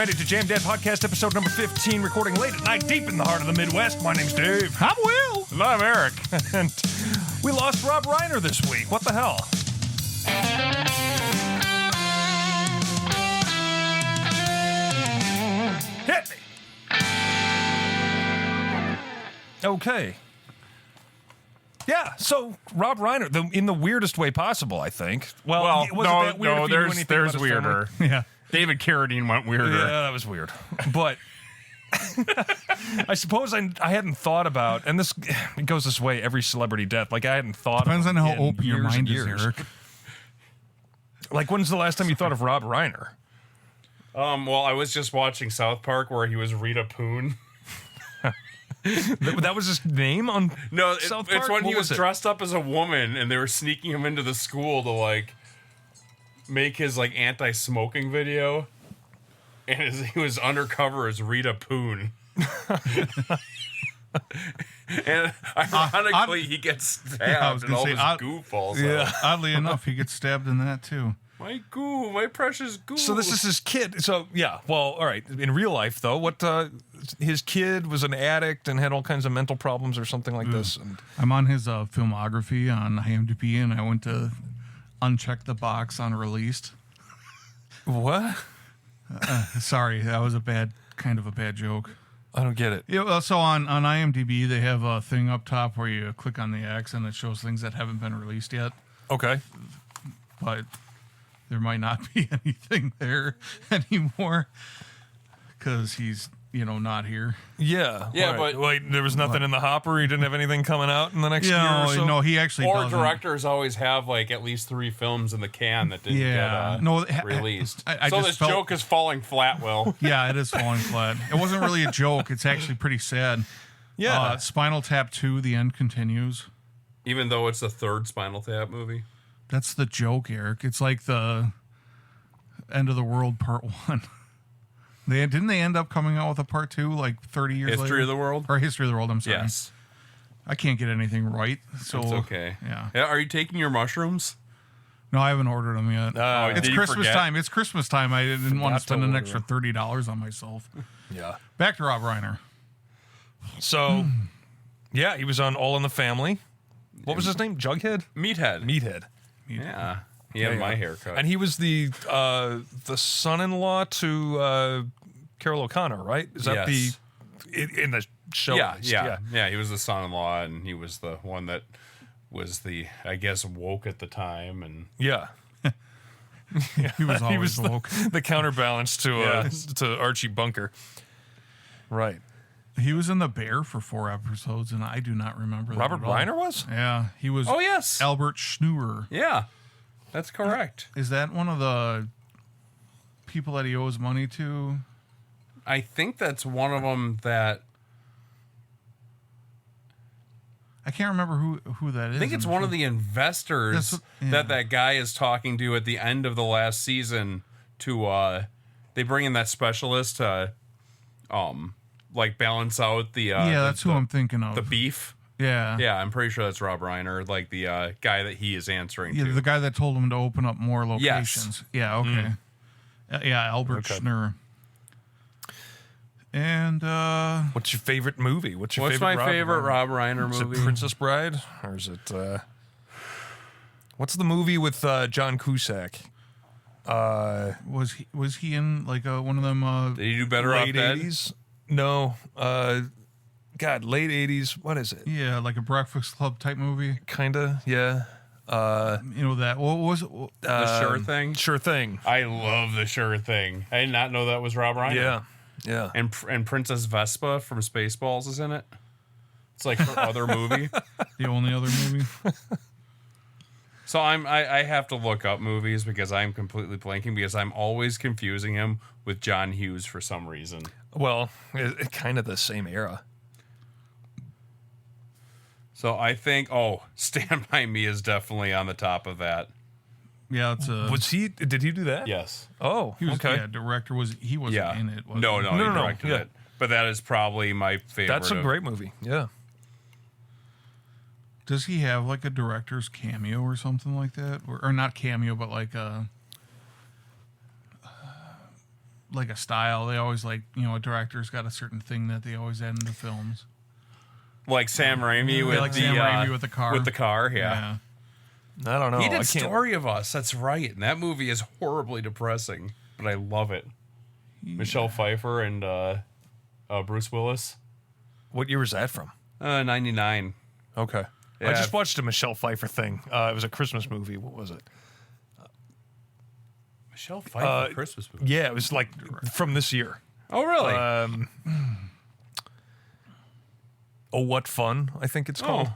made it to Jam Dad Podcast episode number 15, recording late at night deep in the heart of the Midwest. My name's Dave. I'm Will. And I'm Eric. And we lost Rob Reiner this week. What the hell? Hit me. Okay. Yeah, so Rob Reiner, in the weirdest way possible, I think. Well, there's weirder. Yeah. David Carradine went weirder. Yeah, that was weird. But I suppose I hadn't thought about, and it goes this way every celebrity death. Like I hadn't thought. Depends on how open your mind is, Eric. Like when's the last time you thought of Rob Reiner? Well, I was just watching South Park where he was Rita Poon. That was his name on South Park? It's when he was dressed up as a woman and they were sneaking him into the school to like make his like anti-smoking video, and he was undercover as Rita Poon. And ironically, he gets stabbed and all this goo falls out. Oddly enough, he gets stabbed in that too. My goo, my precious goo. So this is his kid. So yeah, well, all right. In real life, though, what his kid was an addict and had all kinds of mental problems or something like this. And I'm on his filmography on IMDb, and I went to uncheck the box on released. What? Sorry, that was a bad joke. I don't get it. Yeah, so on IMDb, they have a thing up top where you click on the X and it shows things that haven't been released yet. Okay. But there might not be anything there anymore because he's, not here. Yeah. Yeah, right. but wait, there was nothing in the hopper. He didn't have anything coming out in the next year or so. No, he actually doesn't. Directors always have like at least 3 films in the can that didn't get released. So this joke is falling flat, Will. Yeah, it is falling flat. It wasn't really a joke. It's actually pretty sad. Yeah. Spinal Tap 2, The End Continues. Even though it's the 3rd Spinal Tap movie. That's the joke, Eric. It's like the End of the World Part 1. Didn't they end up coming out with a Part 2 like 30 years later? History of the World? Or History of the World, I'm sorry. Yes. I can't get anything right, so... It's okay. Yeah. Are you taking your mushrooms? No, I haven't ordered them yet. It's Christmas time. It's Christmas time. I didn't want to spend an extra $30 on myself. Yeah. Back to Rob Reiner. So, yeah, he was on All in the Family. What was his name? Jughead? Meathead. Yeah. He had my haircut. And he was the son-in-law to Carol O'Connor, right? Is that in the show? Yeah. He was the son-in-law, and he was the one that was I guess, woke at the time. And yeah. He was always woke. The counterbalance to Archie Bunker. Right. He was in The Bear for 4 episodes, and I do not remember that. Robert Reiner was? Yeah, he was. Oh, yes. Albert Schnurr. Yeah, that's correct. Is that one of the people that he owes money to? I think that's one of them that... I can't remember who that is. I think it's one of the investors that guy is talking to at the end of the last season to... they bring in that specialist to... like balance out the that's who I'm thinking of. The beef. Yeah. I'm pretty sure that's Rob Reiner, like the guy that he is answering to. Yeah, the guy that told him to open up more locations. Yes. Yeah, okay. Yeah, Albert Schnurr. And what's your favorite movie? What's my favorite Rob Reiner movie? Is it Princess Bride, or is it what's the movie with John Cusack? Was he in like one of them Did he do better late off 80s? No. Late 80s. What is it? Yeah, like a Breakfast Club type movie. Kinda, yeah. That. What was it? The Sure Thing? Sure Thing. I love The Sure Thing. I did not know that was Rob Reiner. Yeah. And Princess Vespa from Spaceballs is in it. It's like her other movie. The only other movie. So I have to look up movies because I'm completely blanking because I'm always confusing him with John Hughes for some reason. Well, it's kind of the same era. So I think, Stand By Me is definitely on the top of that. Yeah, it's did he do that? Yes. Oh, he was, okay. Yeah, director he wasn't in it. No, he directed it. But that is probably my favorite. That's a great movie. Yeah. Does he have like a director's cameo or something like that? Or not cameo, but like a... like a style. They always like, a director's got a certain thing that they always add into films. Like Sam Raimi with Sam Raimi with the car. With the car, yeah. I don't know. He did Story of Us. That's right. And that movie is horribly depressing, but I love it. Yeah. Michelle Pfeiffer and Bruce Willis. What year was that from? 99. Okay. Yeah. I just watched a Michelle Pfeiffer thing. It was a Christmas movie. What was it? Michelle Pfeiffer Christmas movie? Yeah, it was like from this year. Oh, really? Oh, What Fun, I think it's called.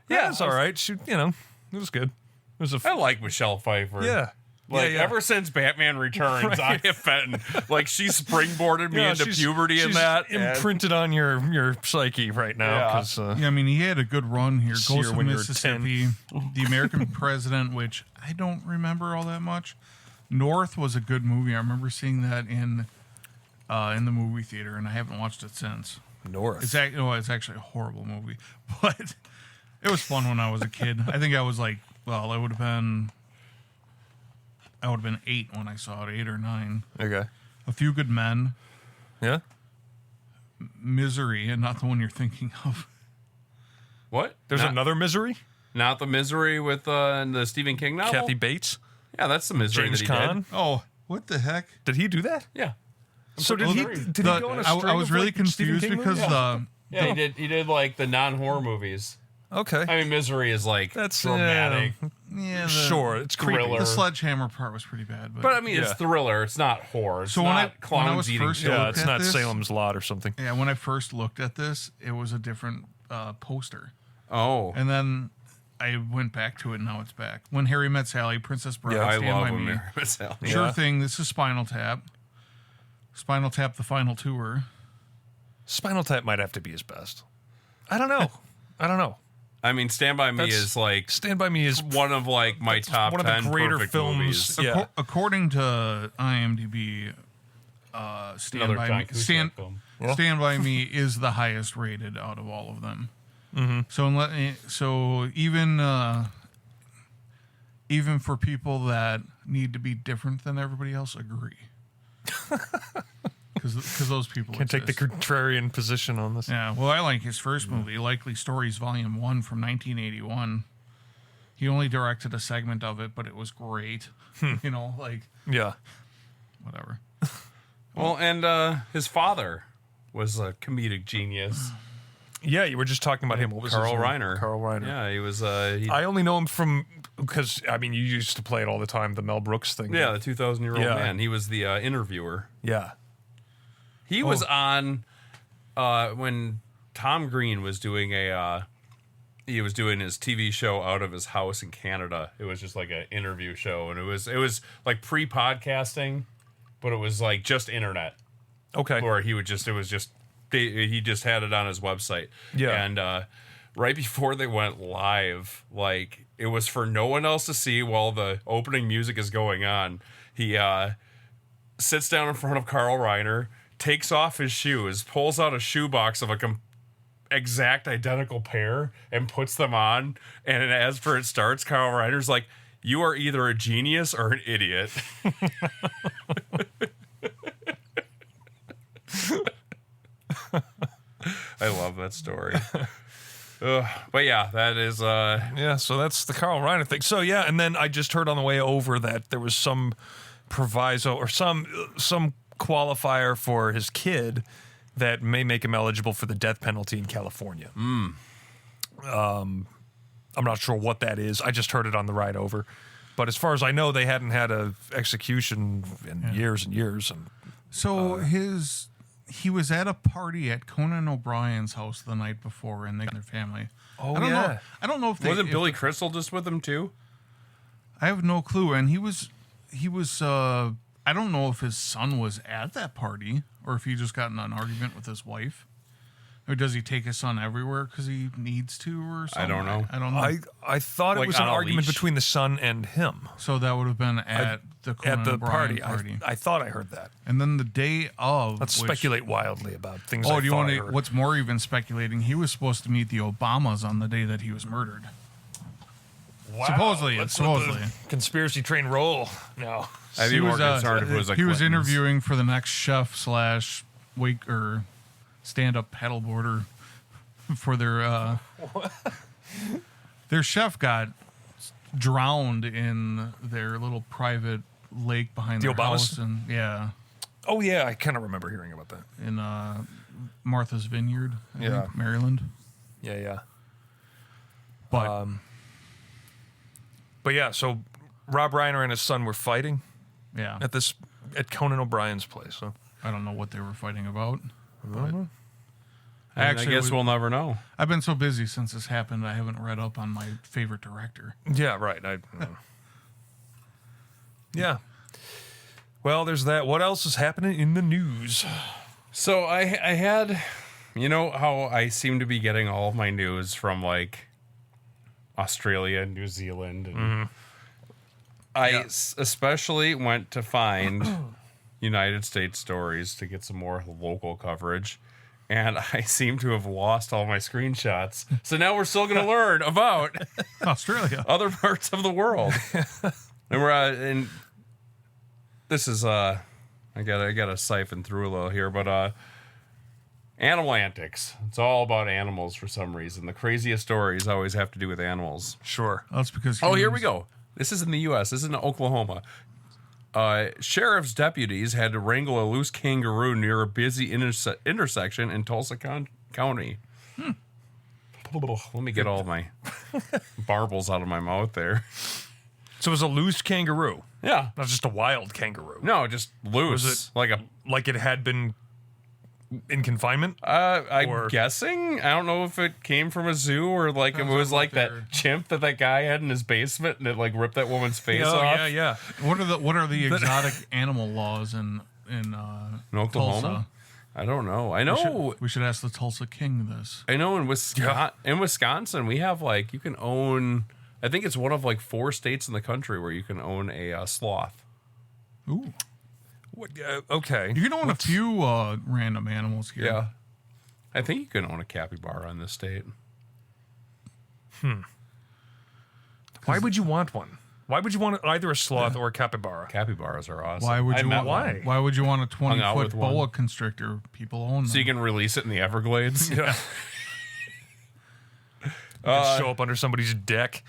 Yeah, it's all right. She, it was good. It was I like Michelle Pfeiffer. Yeah. Ever since Batman Returns, I have been she springboarded me into puberty in she's that. Imprinted on your psyche right now. Cause, I mean, he had a good run here. See Ghost her of when you're Mississippi, The American President, which I don't remember all that much. North was a good movie. I remember seeing that in the movie theater, and I haven't watched it since. North. It's actually a horrible movie, but it was fun when I was a kid. I think I was like, I would have been 8 when I saw it, 8 or 9. Okay. A Few Good Men. Yeah. Misery, and not the one you're thinking of. What? There's another Misery? Not the Misery with the Stephen King novel? Kathy Bates? Yeah, that's the Misery James that he Caan? did. Oh, what the heck? Did he do that? Yeah. So did he go on a string I was of, really like, confused Stephen King because movies? Yeah, he did like the non-horror movies. Okay. I mean, Misery is like That's dramatic. Sure, it's creepy. Thriller. The sledgehammer part was pretty bad. But I mean, it's thriller. It's not horror. It's So not when I clowns was eating first children. Yeah, it's not Salem's Lot or something. Yeah, when I first looked at this, it was a different poster. Oh. And then I went back to it, and now it's back. When Harry Met Sally, Princess Bride, Yeah, I Stand love By when Me. Mary Met Sally. Sure Yeah. Thing, this is Spinal Tap. Spinal Tap, the final tour. Spinal Tap might have to be his best. I don't know. I mean, Stand By Me That's- is like Stand By Me is one of like my top one of 10 the greater perfect films. movies. Yeah. According to IMDb, Stand Another By John Me, Cusack film. Yeah. Stand By Me is the highest rated out of all of them. Mm-hmm. So even for people that need to be different than everybody else, agree. Because those people Can't take the exist. contrarian position on this. Yeah, well, I like his first movie, Likely Stories Volume 1 from 1981. He only directed a segment of it, but it was great. Yeah. Whatever. Well, and his father was a comedic genius. Yeah, you were just talking about him. What was Carl his name? Reiner. Carl Reiner. Yeah, he was. I only know him from because you used to play it all the time. The Mel Brooks thing. Yeah, the 2,000-year-old Yeah. man. He was the interviewer. Yeah. He was on when Tom Green was doing he was doing his TV show out of his house in Canada. It was just like an interview show, and it was like pre-podcasting, but it was like just internet. Okay. Or he just had it on his website. Yeah. And right before they went live, like it was for no one else to see while the opening music is going on. He sits down in front of Carl Reiner, takes off his shoes, pulls out a shoebox of a exact identical pair, and puts them on. And as per it starts, Carl Reiner's like, "You are either a genius or an idiot." I love that story. But yeah, that is Yeah, so that's the Carl Reiner thing. So yeah, and then I just heard on the way over that there was some proviso or some qualifier for his kid that may make him eligible for the death penalty in California. I'm not sure what that is. I just heard it on the ride over. But as far as I know, they hadn't had a execution in years and years. And So he was at a party at Conan O'Brien's house the night before, and their family. Oh, I don't yeah. know. I don't know if they wasn't if- Billy Crystal just with him too? I have no clue, and he was. I don't know if his son was at that party or if he just got in an argument with his wife. Or does he take his son everywhere because he needs to or something? I don't know. I don't know. I thought Like it was an on a argument leash? between the son and him So that would have been at the Conan at the O'Brien party. I thought I heard that. And then the day of. Let's speculate wildly about things. Oh, I do you thought want I to? heard. What's more even speculating? He was supposed to meet the Obamas on the day that he was murdered. Wow. Supposedly, Let's supposedly. let the conspiracy train roll. No. I'd be more concerned if it was a he was Clintons. interviewing for the next chef / wake or stand-up paddleboarder for their chef got drowned in their little private lake behind The their Obamas? house, and Oh, yeah. I kind of remember hearing about that. in Martha's Vineyard, I think, Maryland. Yeah. But But yeah, so Rob Reiner and his son were fighting yeah, at Conan O'Brien's place. So. I don't know what they were fighting about. But I guess we'll never know. I've been so busy since this happened, I haven't read up on my favorite director. Yeah, right. Yeah. Well, there's that. What else is happening in the news? So I had, you know how I seem to be getting all of my news from like Australia, New Zealand, and I especially went to find United States stories to get some more local coverage. And I seem to have lost all my screenshots. So now we're still going to learn about Australia, other parts of the world. And we're and this is I gotta siphon through a little here, but animal antics. It's all about animals for some reason. The craziest stories always have to do with animals. Sure. that's because Oh, here we go. This is in the U.S. This is in Oklahoma. Sheriff's deputies had to wrangle a loose kangaroo near a busy intersection in Tulsa County. Let me get all my barbles out of my mouth there. So it was a loose kangaroo, Yeah. not just a wild kangaroo. No, just loose. Was it- like Like it had been in confinement? I'm Or- guessing. I don't know if it came from a zoo or like it was like that chimp that guy had in his basement and it like ripped that woman's face Oh, off. yeah. What are the exotic animal laws in In Oklahoma? Tulsa? I don't know. I know. We should ask the Tulsa King this. I know in Wisconsin we have like you can own. I think it's one of like 4 states in the country where you can own a sloth. Ooh, What, okay. you can own a few random animals here. Yeah. I think you can own a capybara in this state. Why would you want one? Why would you want either a sloth or a capybara? Capybaras are awesome. Why would I you met want? one. Why would you want a Hung out 20-foot with one. boa constrictor? People own them. So you can release it in the Everglades. Yeah. Show up under somebody's deck.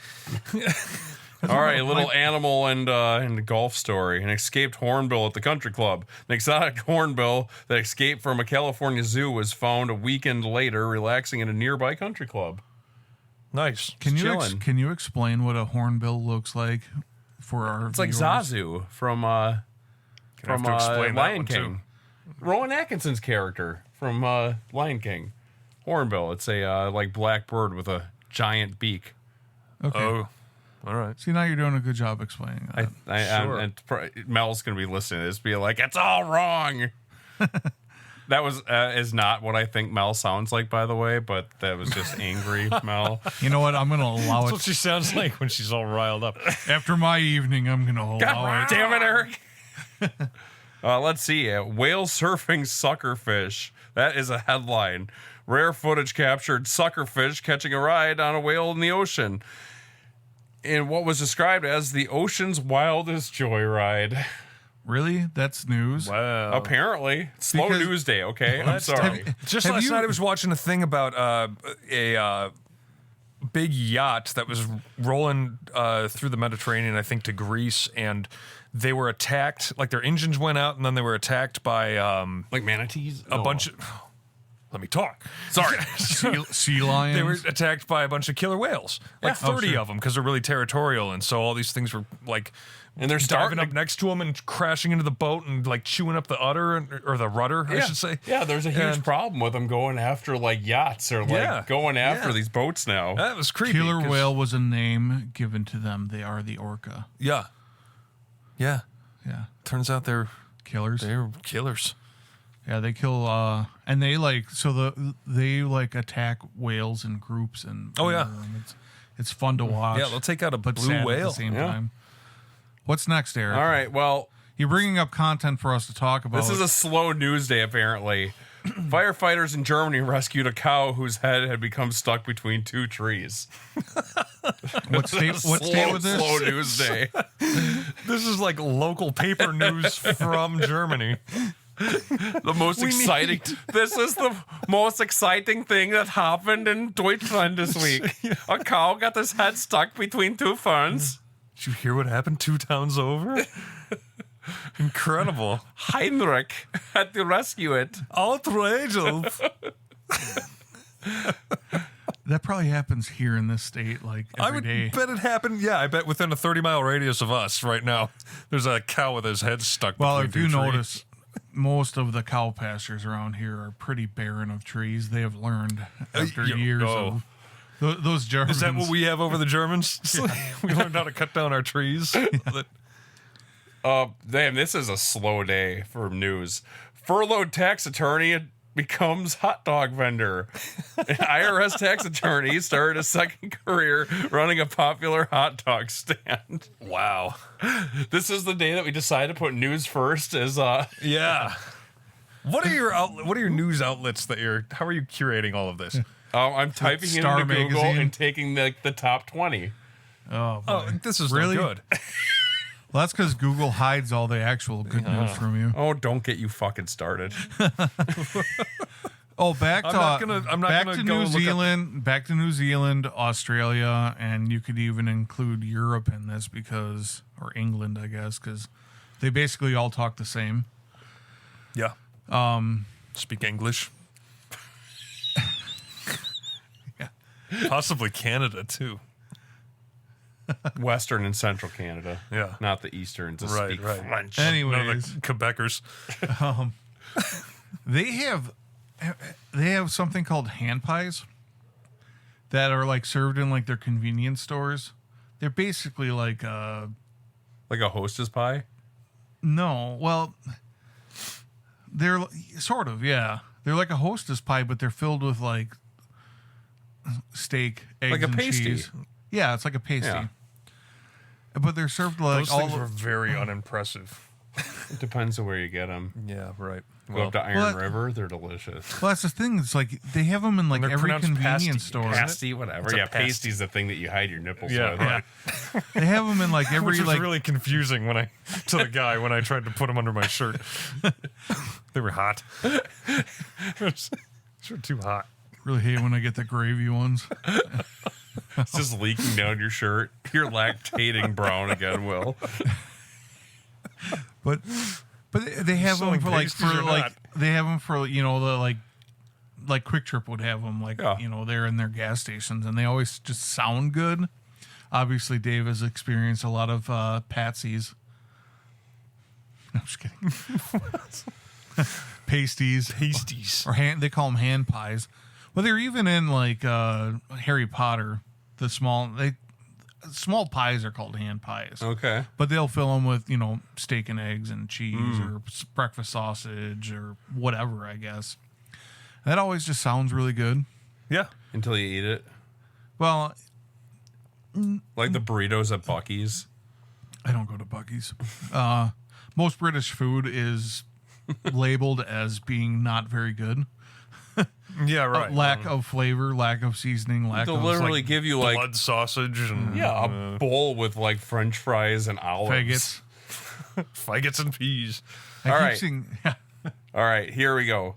All right, a little animal and golf story. An escaped hornbill at the country club. An exotic hornbill that escaped from a California zoo was found a weekend later relaxing in a nearby country club. Nice. Can chilling. can you explain what a hornbill looks like for our? It's like viewers? Zazu from have to explain that Lion one, King. too. Rowan Atkinson's character from Lion King. Hornbill. It's a like black bird with a giant beak. Okay. Oh, all right. See, now you're doing a good job explaining that. Sure. Mel's gonna be listening to this, be like, "It's all wrong." That was is not what I think Mel sounds like, by the way, but that was just angry Mel. You know what? I'm going to allow That's it. what she sounds like when she's all riled up. After my evening, I'm going to allow God it. damn it, Eric. Let's see. Whale surfing suckerfish. That is a headline. Rare footage captured suckerfish catching a ride on a whale in the ocean in what was described as the ocean's wildest joyride. Really? That's news? Wow. Apparently. Slow Because- news day, okay? I'm that's- sorry. Just Have last you- night I was watching a thing about a big yacht that was rolling through the Mediterranean, I think, to Greece, and they were attacked. Like their engines went out, and then they were attacked by Like manatees? a bunch of. Let me talk. Sorry. Sea lions? They were attacked by a bunch of killer whales, like 30 sure. of them, because they're really territorial, and so all these things were like. And they're starting diving up next to them and crashing into the boat and like chewing up the udder or the rudder, I should say. Yeah, there's a huge And- problem with them going after like yachts or like Yeah, going after yeah. these boats now. That was creepy. Killer 'cause- whale was a name given to them. They are the orca. Yeah. Yeah. Yeah. Turns out they're Killers. killers. Yeah, they kill and they they attack whales in groups and Oh, yeah. it's fun to watch. Yeah, they'll take out a but blue sad whale. at the same Yeah. time. What's next, Eric? All right, well, You're bringing up content for us to talk about. this is a slow news day, apparently. Firefighters in Germany rescued a cow whose head had become stuck between two trees. What state was this? Slow news day. This is like local paper news from Germany. The most exciting. This is the most exciting thing that happened in Deutschland this week. A cow got his head stuck between two ferns. Did you hear what happened 2 towns over? Incredible. Heinrich had to rescue it. Outrageous. That probably happens here in this state like every day. bet it happened. Yeah, I bet within a 30-mile radius of us right now, there's a cow with his head stuck Well, between if two you trees. notice, most of the cow pastures around here are pretty barren of trees. They have learned after years of those Germans. Is that what we have over the Germans? We learned how to cut down our trees. Damn, this is a slow day for news. Furloughed tax attorney becomes hot dog vendor. An IRS tax attorney started a second career running a popular hot dog stand. Wow. This is the day that we decided to put news first. Yeah. What are your news outlets how are you curating all of this? I'm typing it Star into Google Magazine. and taking the top 20. Oh, boy. Oh, this is Really? not good. Well, that's because Google hides all the actual good news from you. Oh, don't get you fucking started. Oh, back to I'm not gonna go New look up- Zealand, back to New Zealand, Australia, and you could even include Europe in this or England, I guess, because they basically all talk the same. Yeah. Speak English. Yeah. Possibly Canada too. Western and Central Canada. Yeah. Not the Eastern to Right, speak right. French. Anyways, No, the Quebecers. they have something called hand pies that are like served in like their convenience stores. They're basically like Like a Hostess pie? no, well, they're sort of, yeah. They're like a Hostess pie, but they're filled with like steak, eggs, Like a and pasty. cheese. Yeah, it's like a pasty. Yeah. But they're served like Those all things were very unimpressive. It depends on where you get them. Yeah, right. Go up to Iron Well, River, they're delicious. Well, that's the thing. It's like they have them in like they're every pronounced convenience pasty. store. Pasty, whatever. It's a Yeah, pasty. pasty's the thing that you hide your nipples Yeah, with. right. They have them in like every Which was like really confusing to the guy when I tried to put them under my shirt. They were hot. Those were too hot. really hate when I get the gravy ones. It's just leaking down your shirt. You're lactating brown again, Will. But they have them Selling for like pasties or not? they have them for the like Quick Trip would have them like Yeah. they're in their gas stations and they always just sound good. Obviously, Dave has experienced a lot of Patsies. I'm just kidding. Pasties, or they call them hand pies. Well, they're even in like Harry Potter. The small pies are called hand pies. Okay. But they'll fill them with, steak and eggs and cheese or breakfast sausage or whatever, I guess. That always just sounds really good. Yeah. Until you eat it. Well, Like the burritos at Buc-ee's. I don't go to Buc-ee's. Most British food is labeled as being not very good. Yeah, right. Lack of flavor, lack of seasoning, lack They'll of literally give you like blood sausage and a bowl with like French fries and olives. faggots. faggots and peas. I All keep right. seeing, All right, here we go.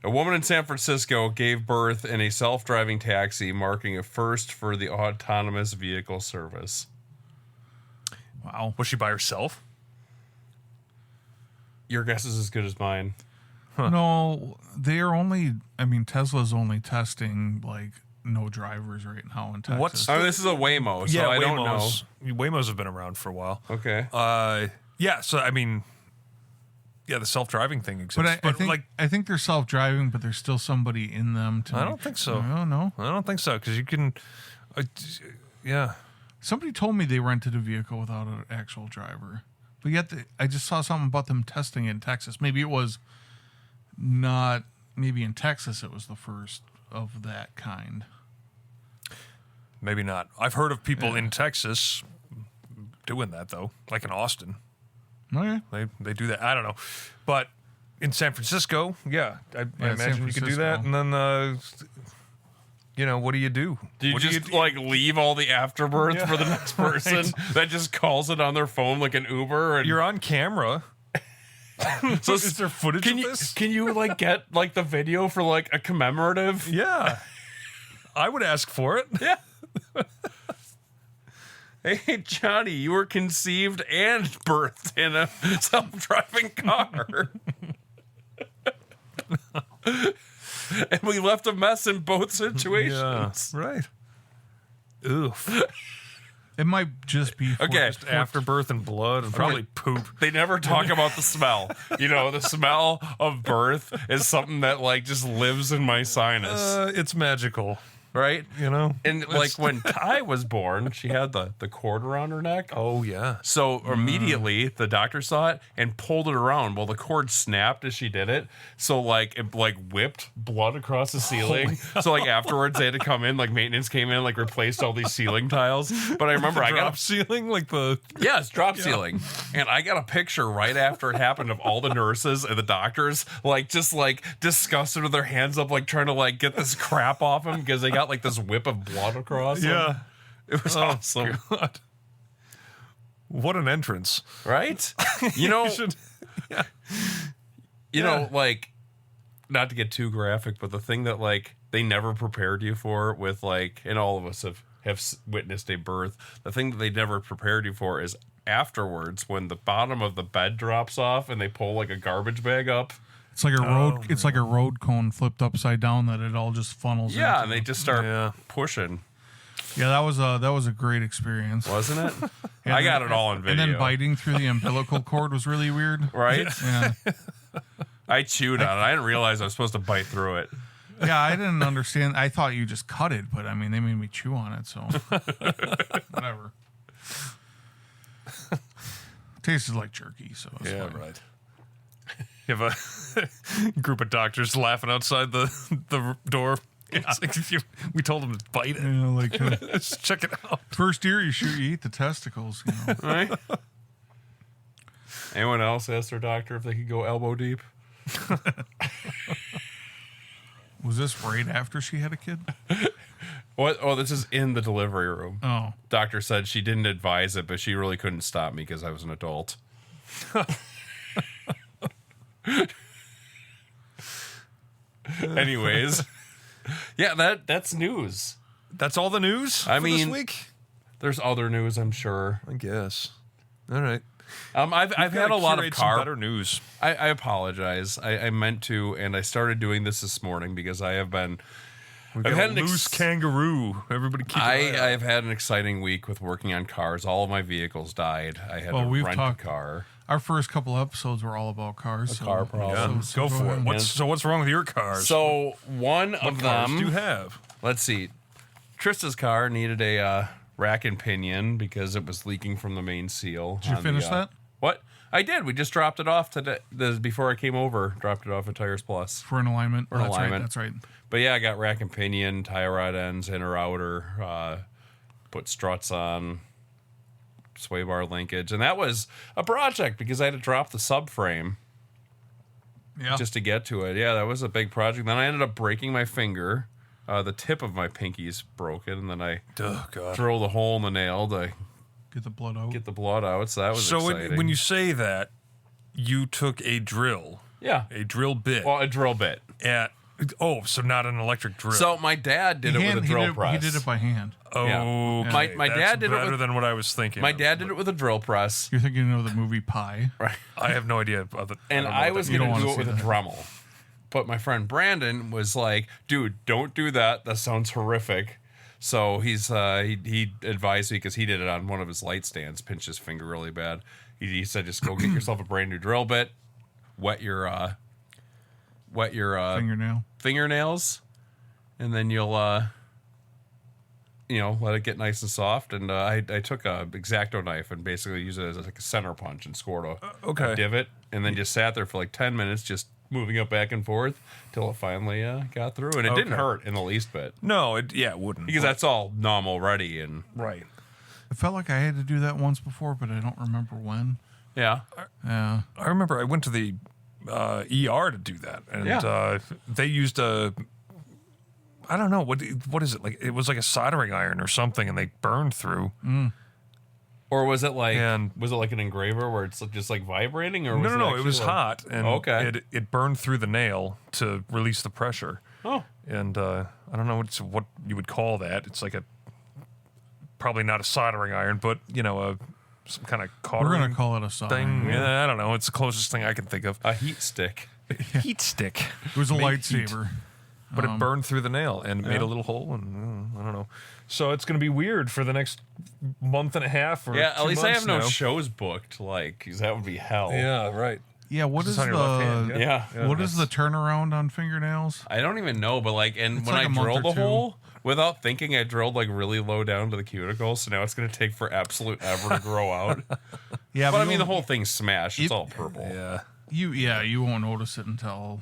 A woman in San Francisco gave birth in a self-driving taxi, marking a first for the autonomous vehicle service. wow. Was she by herself? Your guess is as good as mine. No, Tesla's only testing like no drivers right now in Texas. What's I mean, this is a Waymo, so I don't know. Waymos have been around for a while. Okay. Yeah, so I mean, yeah, the self-driving thing exists. But I think they're self-driving, but there's still somebody in them. I don't think so. I don't know. I don't think so because you can. Yeah, Somebody told me they rented a vehicle without an actual driver, but yet I just saw something about them testing it in Texas. Maybe it was not. Maybe in Texas it was the first of that kind. maybe not. I've heard of people in Texas doing that though, like in Austin. Okay. They do that. I don't know, but in San Francisco, yeah, I imagine San you could do that. Francisco. And then, what do you do? Do you What just like leave all the afterbirth for the next person that just calls it on their phone like an Uber? And You're on camera. so Is there footage of this? Can you like get like the video for like a commemorative? Yeah. I would ask for it. Yeah. Hey, Johnny, you were conceived and birthed in a self-driving car. And we left a mess in both situations. Yeah, right. Oof. It might just be for Okay. Just afterbirth and blood and probably poop. They never talk about the smell. The smell of birth is something that like just lives in my sinus, It's magical, right? And like It's- when Kai was born, she had the cord around her neck. Oh, yeah. So immediately the doctor saw it and pulled it around. Well, the cord snapped as she did it. So like it like whipped blood across the ceiling. So like afterwards they had to come in, like maintenance came in, like replaced all these ceiling tiles. But I remember I got Drop ceiling, like the... yeah, it's drop ceiling. And I got a picture right after it happened of all the nurses and the doctors like just like disgusted with their hands up, like trying to like get this crap off them because they got like this whip of blood across them. Yeah. It was awesome. God. What an entrance. Right? You should... Like, not to get too graphic, but the thing that like they never prepared you for with like, and all of us have witnessed a birth. The thing that they never prepared you for is afterwards when the bottom of the bed drops off and they pull like a garbage bag up. It's like a road. It's like a road cone flipped upside down that it all just funnels. Yeah, into. and they just start pushing. Yeah, that was a great experience, Wasn't it? Yeah, I got it all on video. And then biting through the umbilical cord was really weird. Right? Yeah, I chewed on it. I didn't realize I was supposed to bite through it. yeah. I didn't understand. I thought you just cut it, but I mean, they made me chew on it, so whatever. Tasted like jerky, so it's fine. Right. You have a group of doctors laughing outside the door. It's like, we told them to bite it. You know, like Just check it out. first year, you eat the testicles. You know. Right? Anyone else asked their doctor if they could go elbow deep? Was this right after she had a kid? What? Oh, this is in the delivery room. Oh, Doctor said she didn't advise it, but she really couldn't stop me because I was an adult. Anyways, yeah, that's news. That's all the news I for this mean- week? There's other news, I'm sure. I guess. All right. I've had a lot of car better news. I apologize. I meant to, and I started doing this morning because I have been. I've had a loose kangaroo. Everybody keep an eye out. I have had an exciting week with working on cars. All of my vehicles died. I had to rent a car. Our first couple episodes were all about cars. Car problem. Yeah, go for it. What's wrong with your cars? So one what of cars them. do you have? Let's see. Trista's car needed a rack and pinion because it was leaking from the main seal. Did you finish that? What? I did. We just dropped it off today. Before I came over, dropped it off at Tires Plus. For an alignment. For an alignment. Right, that's right. But yeah, I got rack and pinion, tie rod ends, inner outer, put struts on, sway bar linkage. And that was a project because I had to drop the subframe just to get to it. Yeah, that was a big project. Then I ended up breaking my finger. The tip of my pinky's broken, and then I drilled a hole in the nail to get the blood out. So that was exciting. When you say that, you took a drill. Yeah. A drill bit. Well, a drill bit. So not an electric drill. So my dad did it with a drill press. He did it by hand. Oh, yeah. Okay. My dad did it better than what I was thinking. My dad did it with a drill press. You're thinking of the movie Pie. Right. I have no idea. And I was going to do it with a that. Dremel. But my friend Brandon was like, dude, don't do that. That sounds horrific. So he advised me because he did it on one of his light stands, pinched his finger really bad. He said, just go get yourself a brand new drill bit, wet your fingernails, and then you'll let it get nice and soft. And I took a X-Acto knife and basically used it as like a center punch and scored a divot, and then just sat there for like 10 minutes just moving it back and forth till it finally got through, and it didn't hurt in the least bit. No, it wouldn't, because that's all numb already. And right. It felt like I had to do that once before, but I don't remember when. Yeah. Yeah. I remember I went to the ER to do that, and they used I don't know what is it like? It was like a soldering iron or something, and they burned through. Or was it like an engraver where it's just like vibrating? Or was no, it was hot, and it burned through the nail to release the pressure. Oh, and I don't know what you would call that. It's like probably not a soldering iron, but some kind of cautery. We're gonna call it a soldering thing. Yeah, I don't know. It's the closest thing I can think of. a heat stick. Heat stick. It was a lightsaber. But it burned through the nail and made a little hole, and I don't know. So it's going to be weird for the next month and a half. Or at least I have no now. shows booked, because that would be hell. Yeah, right. Yeah, what is on your left hand, what is the turnaround on fingernails? I don't even know, but when like I a month drilled or the two. hole, without thinking, I drilled really low down to the cuticle, so now it's going to take for absolute ever to grow out. Yeah, But I mean, the whole thing's smashed. It's all purple. Yeah. You won't notice it until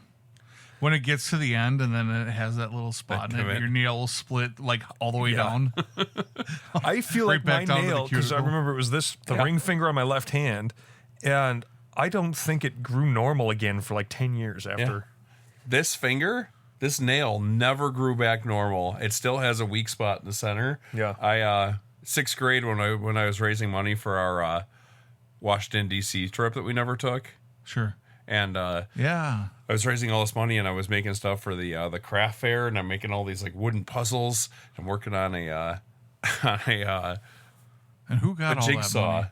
when it gets to the end, and then it has that little spot in it. Your nail will split all the way down. I feel Right like my back down to the nail, because I cuticle. remember it was the ring finger on my left hand, and I don't think it grew normal again for 10 years after. This nail never grew back normal. It still has a weak spot in the center. Yeah. I 6th grade when I was raising money for our Washington D.C. trip that we never took, Sure. and Yeah. I was raising all this money and I was making stuff for the craft fair, and I'm making all these wooden puzzles. I'm working on a And who got all jigsaw. that money?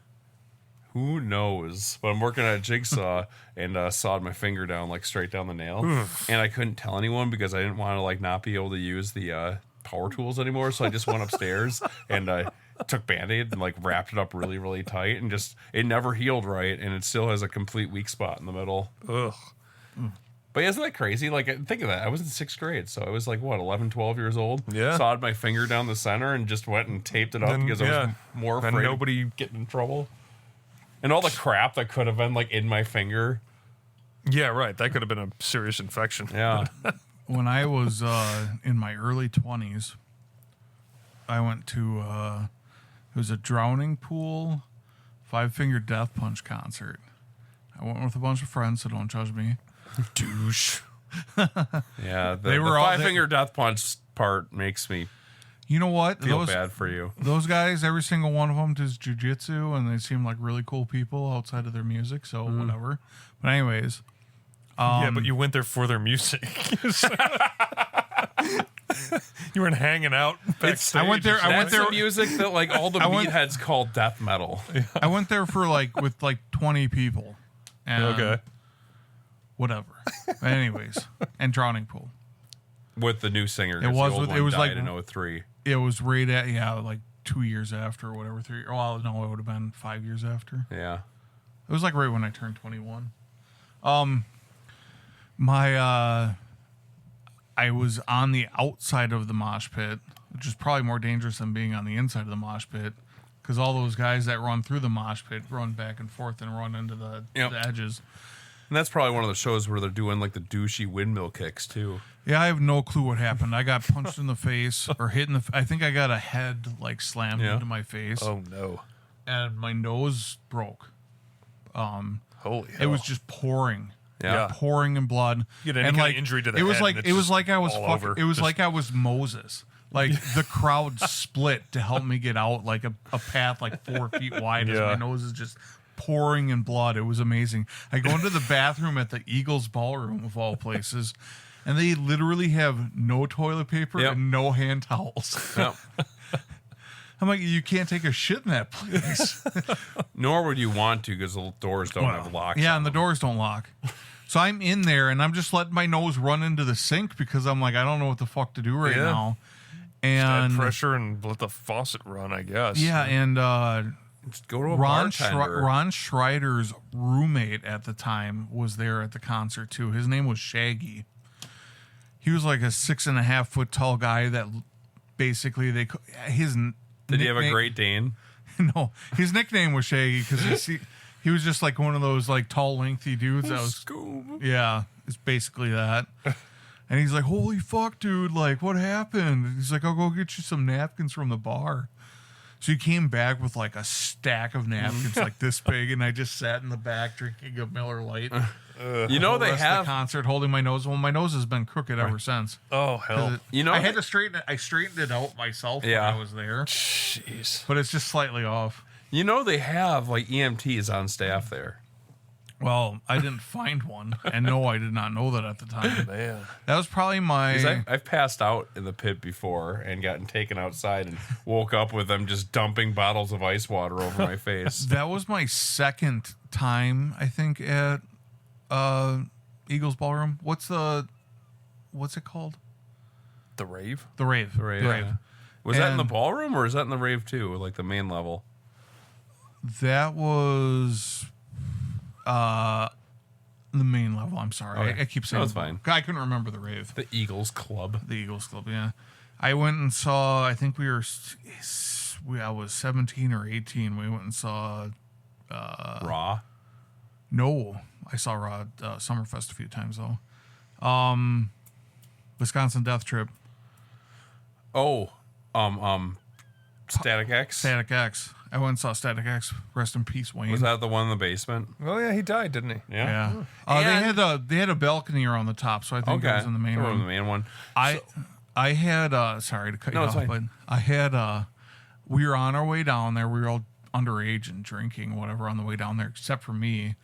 Who knows? But I'm working on a jigsaw and sawed my finger down straight down the nail, and I couldn't tell anyone because I didn't want to not be able to use the power tools anymore. So I just went upstairs and took Band-Aid and wrapped it up really, really tight, and it never healed right, and it still has a complete weak spot in the middle. Ugh. But isn't that crazy? Think of that. I was in 6th grade, so I was 11, 12 years old. Yeah. Sawed my finger down the center and just went and taped it up because I was more And afraid nobody- of getting in trouble. And all the crap that could have been in my finger. Yeah, right. That could have been a serious infection. Yeah. When I was in my early 20s, I went to it was a drowning pool, 5-Finger Death Punch concert. I went with a bunch of friends, so don't judge me. Douche. Yeah. They were all- 5-Finger Death Punch part makes me You know what? feel bad for you. Those guys, every single one of them does jujitsu, and they seem like really cool people outside of their music, so whatever. But anyways, Yeah, but you went there for their music. You weren't hanging out backstage. I went there. That's the music that all the meatheads call death metal. I went there for with 20 people. And Okay. Whatever. Anyways, and drowning pool. With the new singer. It was the old with- one it was died like- in 03. It was right at 2 years after or whatever. 3. Well, no, it would have been 5 years after. Yeah. It was right when I turned 21. I was on the outside of the mosh pit, which is probably more dangerous than being on the inside of the mosh pit, because all those guys that run through the mosh pit run back and forth and run into the edges. And that's probably one of the shows where they're doing the douchey windmill kicks too. Yeah, I have no clue what happened. I got punched in the face or hit in the. I think I got a head slammed into my face. Oh no! And my nose broke. Holy hell! It was just pouring. Yeah. Pouring in blood. You had any kind of injury to the it was head, like and it was it's like I was all fucking, over. it was Just- like I was Moses. The crowd split to help me get out, a path 4 feet wide as my Yeah. nose is just pouring in blood. It was amazing. I go into the bathroom at the Eagles Ballroom of all places, and they literally have no toilet paper Yep. and no hand towels. Yep. I'm like, you can't take a shit in that place. Nor would you want to because the doors don't have locks. Yeah, on and the them. doors don't lock. So I'm in there, and I'm just letting my nose run into the sink because I'm like, I don't know what the fuck to do right Yeah. now. Add And pressure and let the faucet run, I guess. yeah, and Just go to a Ron bartender. Schreider's roommate at the time was there at the concert too. His name was Shaggy. He was like a 6.5 foot tall guy that basically Did he have a Great Dane? No, his nickname was Shaggy because he was just one of those tall, lengthy dudes that was. Yeah, it's basically that. And he's like, "Holy fuck, dude! What happened?" And he's like, "I'll go get you some napkins from the bar." So he came back with like a stack of napkins like this big, and I just sat in the back drinking a Miller Lite. You know they have the concert holding my nose. Well, my nose has been crooked ever since. Oh hell! You know I had to straighten it. I straightened it out myself when I was there. Jeez. But it's just slightly off. You know they have like EMTs on staff there. Well, I didn't find one, and no, I did not know that at the time. Man, that was probably my. I've passed out in the pit before and gotten taken outside and woke up with them just dumping bottles of ice water over my face. That was my second time, I think, at Eagles Ballroom. What's it called? the rave. The Rave. The Rave. Yeah. Was that in the ballroom or is that in the rave too, like the main level? That was the main level. I'm sorry. Okay. I keep saying That's fine. I couldn't remember the Rave. The Eagles Club. The Eagles Club, yeah. I went and saw, I think I was 17 or 18. We went and saw Raw. No, I saw Raw Summerfest a few times though. Wisconsin Death Trip. Oh, Static X. Static X. I went and saw Static X. Rest in peace, Wayne. Was that the one in the basement? Oh yeah, he died, didn't he? Yeah. Yeah. They had a balcony around the top, so I think it was in the main room. The main one. I had sorry to cut you off, but I had we were on our way down there. We were all underage and drinking, whatever, on the way down there, except for me,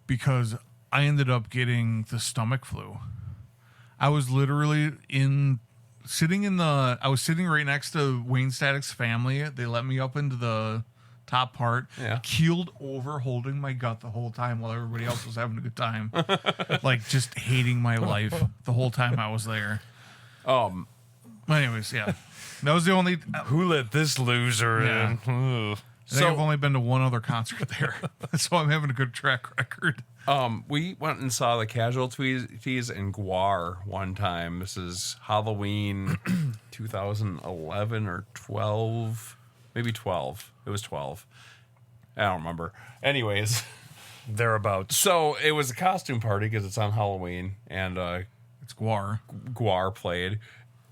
because I ended up getting the stomach flu. I was literally I was sitting right next to Wayne Static's family. They let me up into the top part, keeled over, holding my gut the whole time while everybody else was having a good time. Like just hating my life the whole time I was there. Anyways, yeah. That was the only Who let this loser in? Ugh. I think I've only been to one other concert there. So I'm having a good track record. We went and saw the Casualties in Guar one time. This is Halloween 2011 or 12. Maybe 12. It was 12. I don't remember. Anyways. Thereabouts. So it was a costume party because it's on Halloween. And it's Guar. Guar played.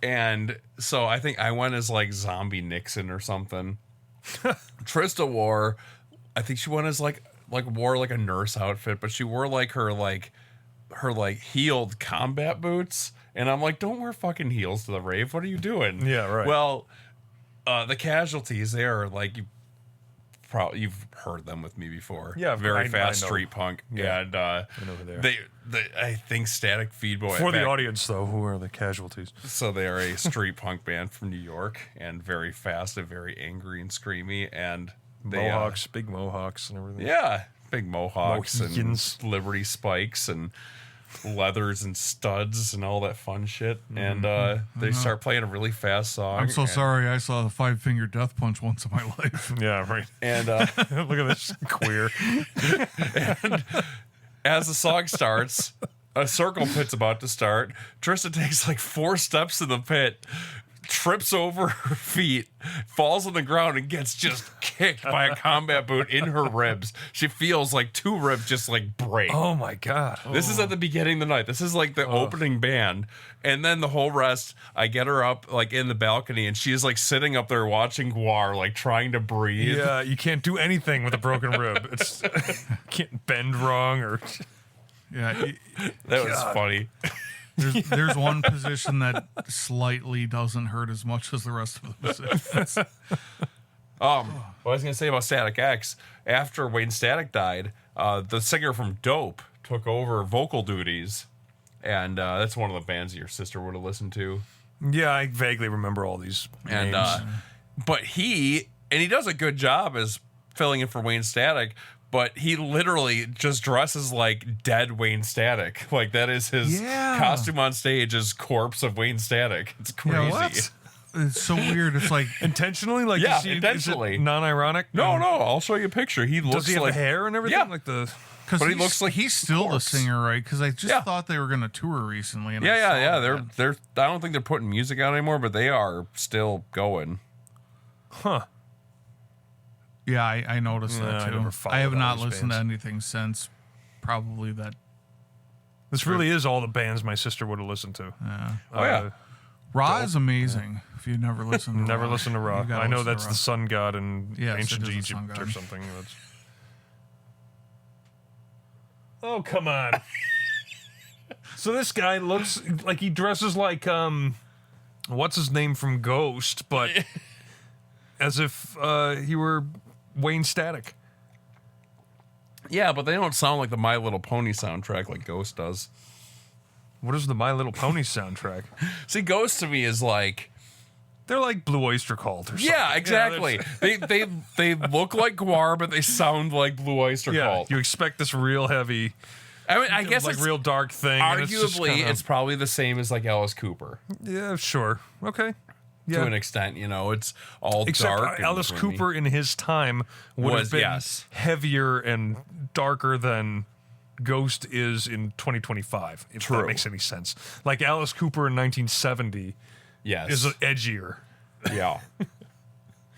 And so I think I went as like Zombie Nixon or something. Trista wore, I think she went as wore like a nurse outfit, but she wore like her heeled combat boots, and I'm like, don't wear fucking heels to the rave. What are you doing? Yeah, right. Well, the Casualties, they are like you've heard them with me before. Yeah, very fast I know. street punk. Yeah, and I know who they are. I think Static Feedboy. For the audience, though, who are the Casualties? So they are a street punk band from New York, and very fast and very angry and screamy, and they, Mohawks, big mohawks and everything. yeah, big mohawks Mohicans. and Liberty spikes and leathers and studs and all that fun shit. And they start playing a really fast song. I'm so sorry. I saw the 5-finger death punch once in my life. Yeah, right. And Look at this queer. and as the song starts, a circle pit's about to start. Trista takes like 4 steps to the pit, trips over her feet, falls on the ground, and gets just kicked by a combat boot in her ribs. She feels like 2 ribs just like break. Oh my god. This is at the beginning of the night. This is like the opening band. And then the whole rest, I get her up like in the balcony, and she's like sitting up there watching Guar, like trying to breathe. Yeah, you can't do anything with a broken rib. It's can't bend wrong or. Yeah. That was funny. There's one position that slightly doesn't hurt as much as the rest of the positions. What I was going to say about Static X, after Wayne Static died, the singer from Dope took over vocal duties, and that's one of the bands that your sister would have listened to. Yeah, I vaguely remember all these And names. but he does a good job as filling in for Wayne Static, but he literally just dresses like dead Wayne Static. Like that is his costume on stage is corpse of Wayne Static. It's crazy. Yeah, what? It's so weird. It's like Intentionally? Like, Yeah, is he, intentionally. Is it non-ironic? No, I'll show you a picture. He looks Does he have like the hair and everything? Yeah. Like the. because But he looks like he's still the corpse. singer, right? Because I just Yeah. thought they were going to tour recently. And Yeah. They're. I don't think they're putting music out anymore, but they are still going. Huh. Yeah, I noticed Yeah, I that too. never followed I have all not these listened to bands. anything since probably that. This really is all the bands my sister would have listened to. Yeah. Oh, yeah. Ra is amazing. If you've never listened to Never Ra. listened to Ra. You gotta I know listen to that's Ra. the sun god in Yes, ancient it is the sun Egypt god. or something. That's... Oh, come on. So this guy looks like he dresses like, what's his name from Ghost, but as if he were Wayne Static. Yeah, but they don't sound like the My Little Pony soundtrack like Ghost does. What is the My Little Pony soundtrack? See, Ghost to me is like... They're like Blue Oyster Cult or something. Yeah, exactly. They look like Gwar, but they sound like Blue Oyster Yeah, Cult. you expect this real heavy, I mean, I guess like it's real dark thing. and it's just arguably kinda- it's probably the same as like Alice Cooper yeah, sure, okay, yeah. to an extent. You know, it's all Except dark. and Alice gloomy. Cooper in his time would Was, have been yes. heavier and darker than Ghost is in 2025. If True. that makes any sense. Like Alice Cooper in 1970 Yes. is edgier. Yeah.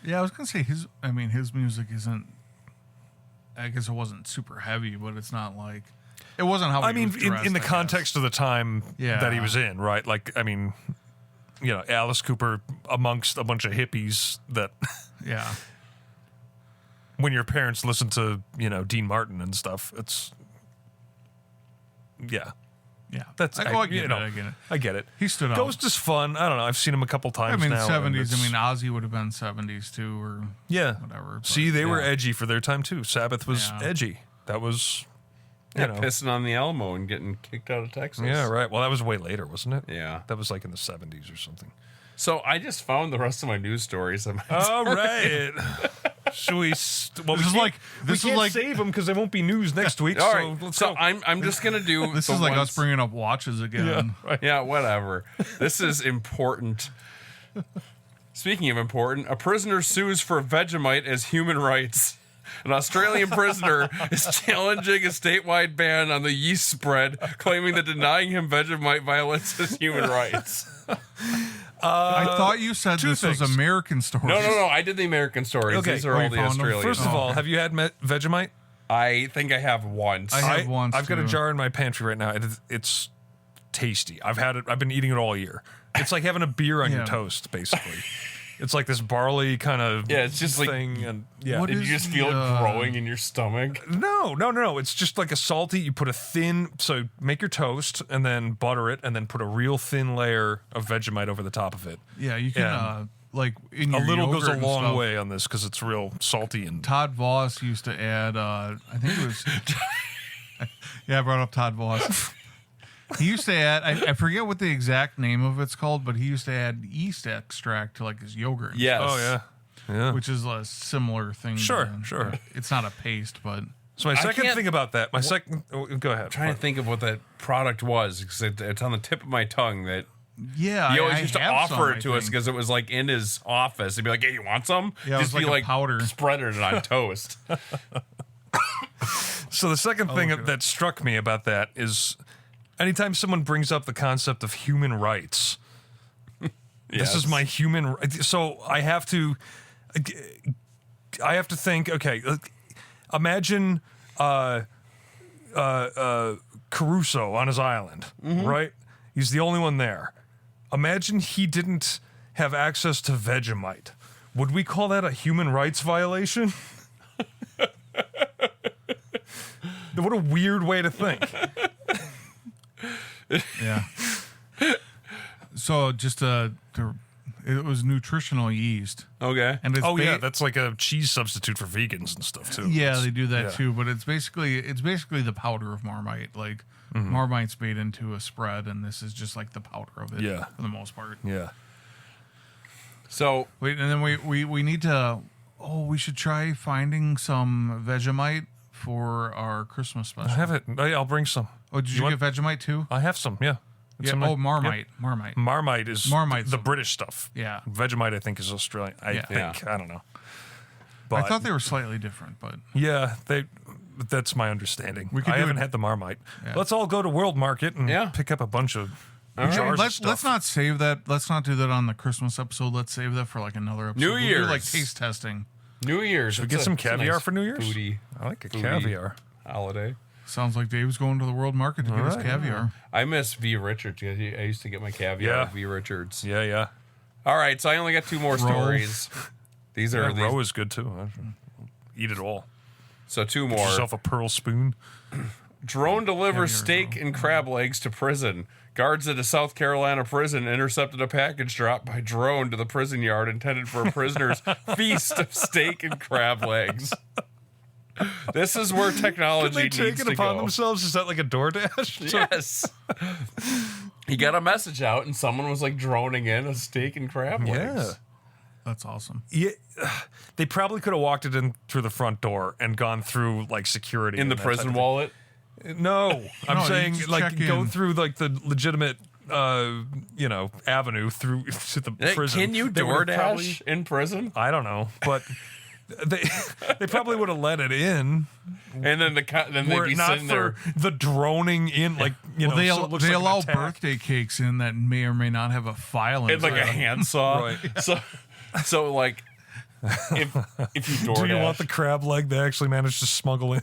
Yeah, I was gonna say his music isn't. I guess it wasn't super heavy, but it's not like it wasn't how. I he mean, was in dressed, the I context of the time that he Yeah. was in, right? Like, I mean, you know, Alice Cooper amongst a bunch of hippies that guess. Yeah, when your parents listen to, you know, Dean Martin and stuff, it's, yeah. yeah. That's I get you it. know, I get it. I get it. He stood out. Ghost is fun. I don't know. I've seen him a couple I times mean, now. and 70s. I it's- mean, Ozzy would have been 70s too, or yeah. whatever. but- See, they were yeah. edgy for their time too. Sabbath was Yeah. edgy. That was, you Yeah, know, pissing on the Alamo and getting kicked out of Texas. yeah, right. Well, that was way later, wasn't it? Yeah. That was like in the 70s or something. So I just found the rest of my news stories. All right. Should we? Well, This is like- we this is can't like- save them because they won't be news next week. All so right. let's So go. I'm just gonna do. This the is like ones- us bringing up watches again. right. Yeah, whatever. This is important. Speaking of important, a prisoner sues for Vegemite as human rights. An Australian prisoner is challenging a statewide ban on the yeast spread, claiming that denying him Vegemite violates his human rights. I thought you said two this was things. American stories. No. I did the American stories. Okay. These are Oh, all you the found them? Australian. First of all, have you had Vegemite? I think I have once. I have once, I've got a too. jar in my pantry right now. It's tasty. I've had it. I've been eating it all year. It's like having a beer on your Yeah. toast, basically. It's like this barley kind of Yeah, it's just like- thing, and yeah. What Did is you just the, feel it growing in your stomach? No. It's just like a salty. You put a thin, so make your toast and then butter it, and then put a real thin layer of Vegemite over the top of it. Yeah, you can Yeah. like in A your little goes yogurt a and long stuff. way on this because it's real salty and. Todd Voss used to add. I think it was. Yeah, I brought up Todd Voss. He used to add. I forget what the exact name of it's called, but he used to add yeast extract to like his yogurt. Yes. Oh yeah. which is a similar thing. Sure. It's not a paste, but So my second can't- thing about that, my second. Oh, go ahead. Trying to think of what that product was because it's on the tip of my tongue that yeah, he always I used to have offer some, it to I us think. because it was like in his office. He'd be like, "Hey, you want some?" Yeah, it just was be like a powder. spreading it on toast. So the second thing look it that struck me about that is anytime someone brings up the concept of human rights, this is my human. So I have to think. Okay, imagine Caruso on his island, right? He's the only one there. Imagine he didn't have access to Vegemite. Would we call that a human rights violation? What a weird way to think. Yeah. So just it was nutritional yeast, Okay. and it's Oh yeah, that's like a cheese substitute for vegans and stuff too. yeah, It's- they do that yeah. too. But it's basically the powder of Marmite. Like Marmite's made into a spread, and this is just like the powder of it. Yeah. for the most part. Yeah. So Wait, and then we need to. Oh, we should try finding some Vegemite for our Christmas I special. have it. I'll bring some. Oh, did you want- get Vegemite too? I have some. Yeah. It's Yeah. in my- Oh, Marmite. yeah. Marmite. Marmite is Marmite's the some- British stuff. Yeah. Vegemite, I think, is Australian. I Yeah. think. I don't know. But I thought they were slightly different, but yeah, that's my understanding. We could I do haven't it- had the Marmite. Yeah. Let's all go to World Market and Yeah. pick up a bunch of right. jars of let's stuff. not save that. Let's not do that on the Christmas episode. Let's save that for like another episode. New We'll do, Year's. like taste testing. New Year's. Should we get some caviar for New Year's? Foodie I like a foodie caviar. holiday. Sounds like Dave's going to the world market to get his caviar. I miss V. Richards. I used to get my caviar at V. Richards. Yeah. All right, so I only got 2 more stories. These are roe is good too. Eat it all. So 2 more. Get yourself a pearl spoon. Drone delivers steak and crab legs to prison. Guards at a South Carolina prison intercepted a package drop by drone to the prison yard intended for a prisoner's feast of steak and crab legs. This is where technology needs to go. They take it upon themselves? Is that like a DoorDash? Yes. He got a message out, and someone was like droning in a steak and crab legs. Yeah. That's awesome. Yeah, they probably could have walked it in through the front door and gone through like security in the prison wallet. No, I'm saying like go through like the legitimate, avenue through to the prison. Can you DoorDash in prison? I don't know, but they probably would have let it in. And then they'd be sitting there. The droning in, like they allow birthday cakes in that may or may not have a file in it, like a handsaw. Right. So like. If you DoorDash. Do you want the crab leg they actually managed to smuggle in?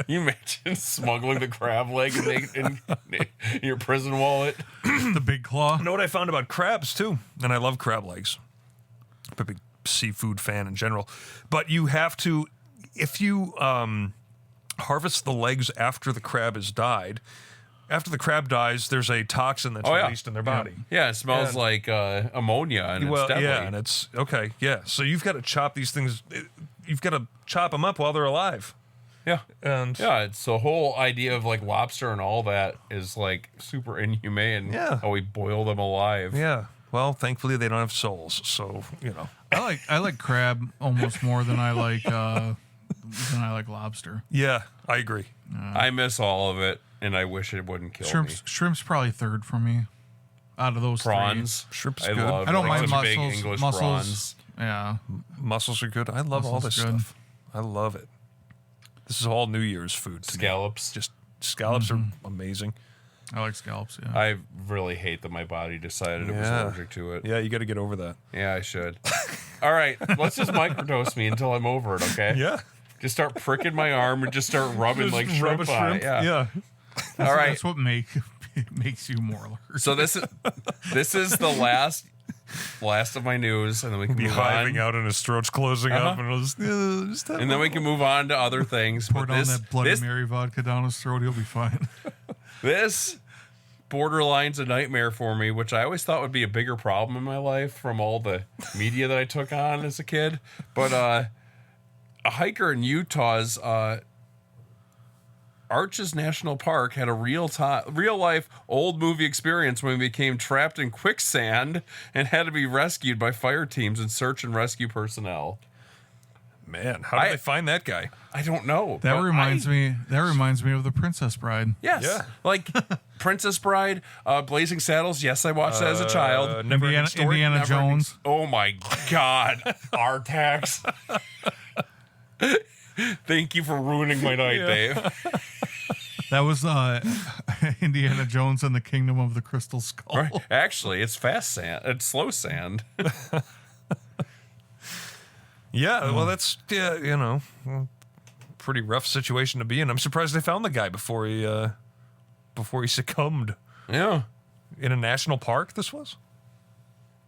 You imagine smuggling the crab leg in your prison wallet? The big claw. You know what I found about crabs too? And I love crab legs. I'm a big seafood fan in general. But you have to, if you harvest the legs after the crab has died, after the crab dies, there's a toxin that's released in their body. Yeah, it smells like ammonia, and it's deadly. Yeah, and it's okay. Yeah, so you've got to chop these things. You've got to chop them up while they're alive. Yeah, and it's the whole idea of like lobster and all that is like super inhumane. Yeah, how we boil them alive. Yeah. Well, thankfully they don't have souls, so I like crab almost more than I like lobster. Yeah, I agree. I miss all of it. And I wish it wouldn't kill me. Shrimp's probably third for me. Out of those prawns, shrimp's good. I don't mind mussels. Big English mussels, prawns. Yeah, mussels are good. I love all this stuff. I love it. This is all New Year's food. Scallops, just scallops are amazing. I like scallops. Yeah, I really hate that my body decided it was allergic to it. Yeah, you got to get over that. Yeah, I should. All right, let's just microdose me until I'm over it. Okay. Yeah. Just start pricking my arm and just start rubbing like shrimp on it. Yeah. All right. That's what makes you more allergic. So this is the last of my news, and then we can be move hiving on. out and his throat's closing up, and then we can move on to other things. Pour down that Bloody Mary vodka down his throat, he'll be fine. This borderline's a nightmare for me, which I always thought would be a bigger problem in my life from all the media that I took on as a kid. But a hiker in Utah's Arches National Park had a real life old movie experience when he became trapped in quicksand and had to be rescued by fire teams and search and rescue personnel. Man, how did they find that guy? I don't know. That reminds me of The Princess Bride. Yes. Yeah. Like Princess Bride, Blazing Saddles. Yes, I watched that as a child. Indiana Jones. Oh my God. Artax. Thank you for ruining my night, Dave. That was Indiana Jones and the Kingdom of the Crystal Skull. Right. Actually, it's fast sand. It's slow sand. Yeah, well, that's pretty rough situation to be in. I'm surprised they found the guy before he succumbed. Yeah, in a national park. This was.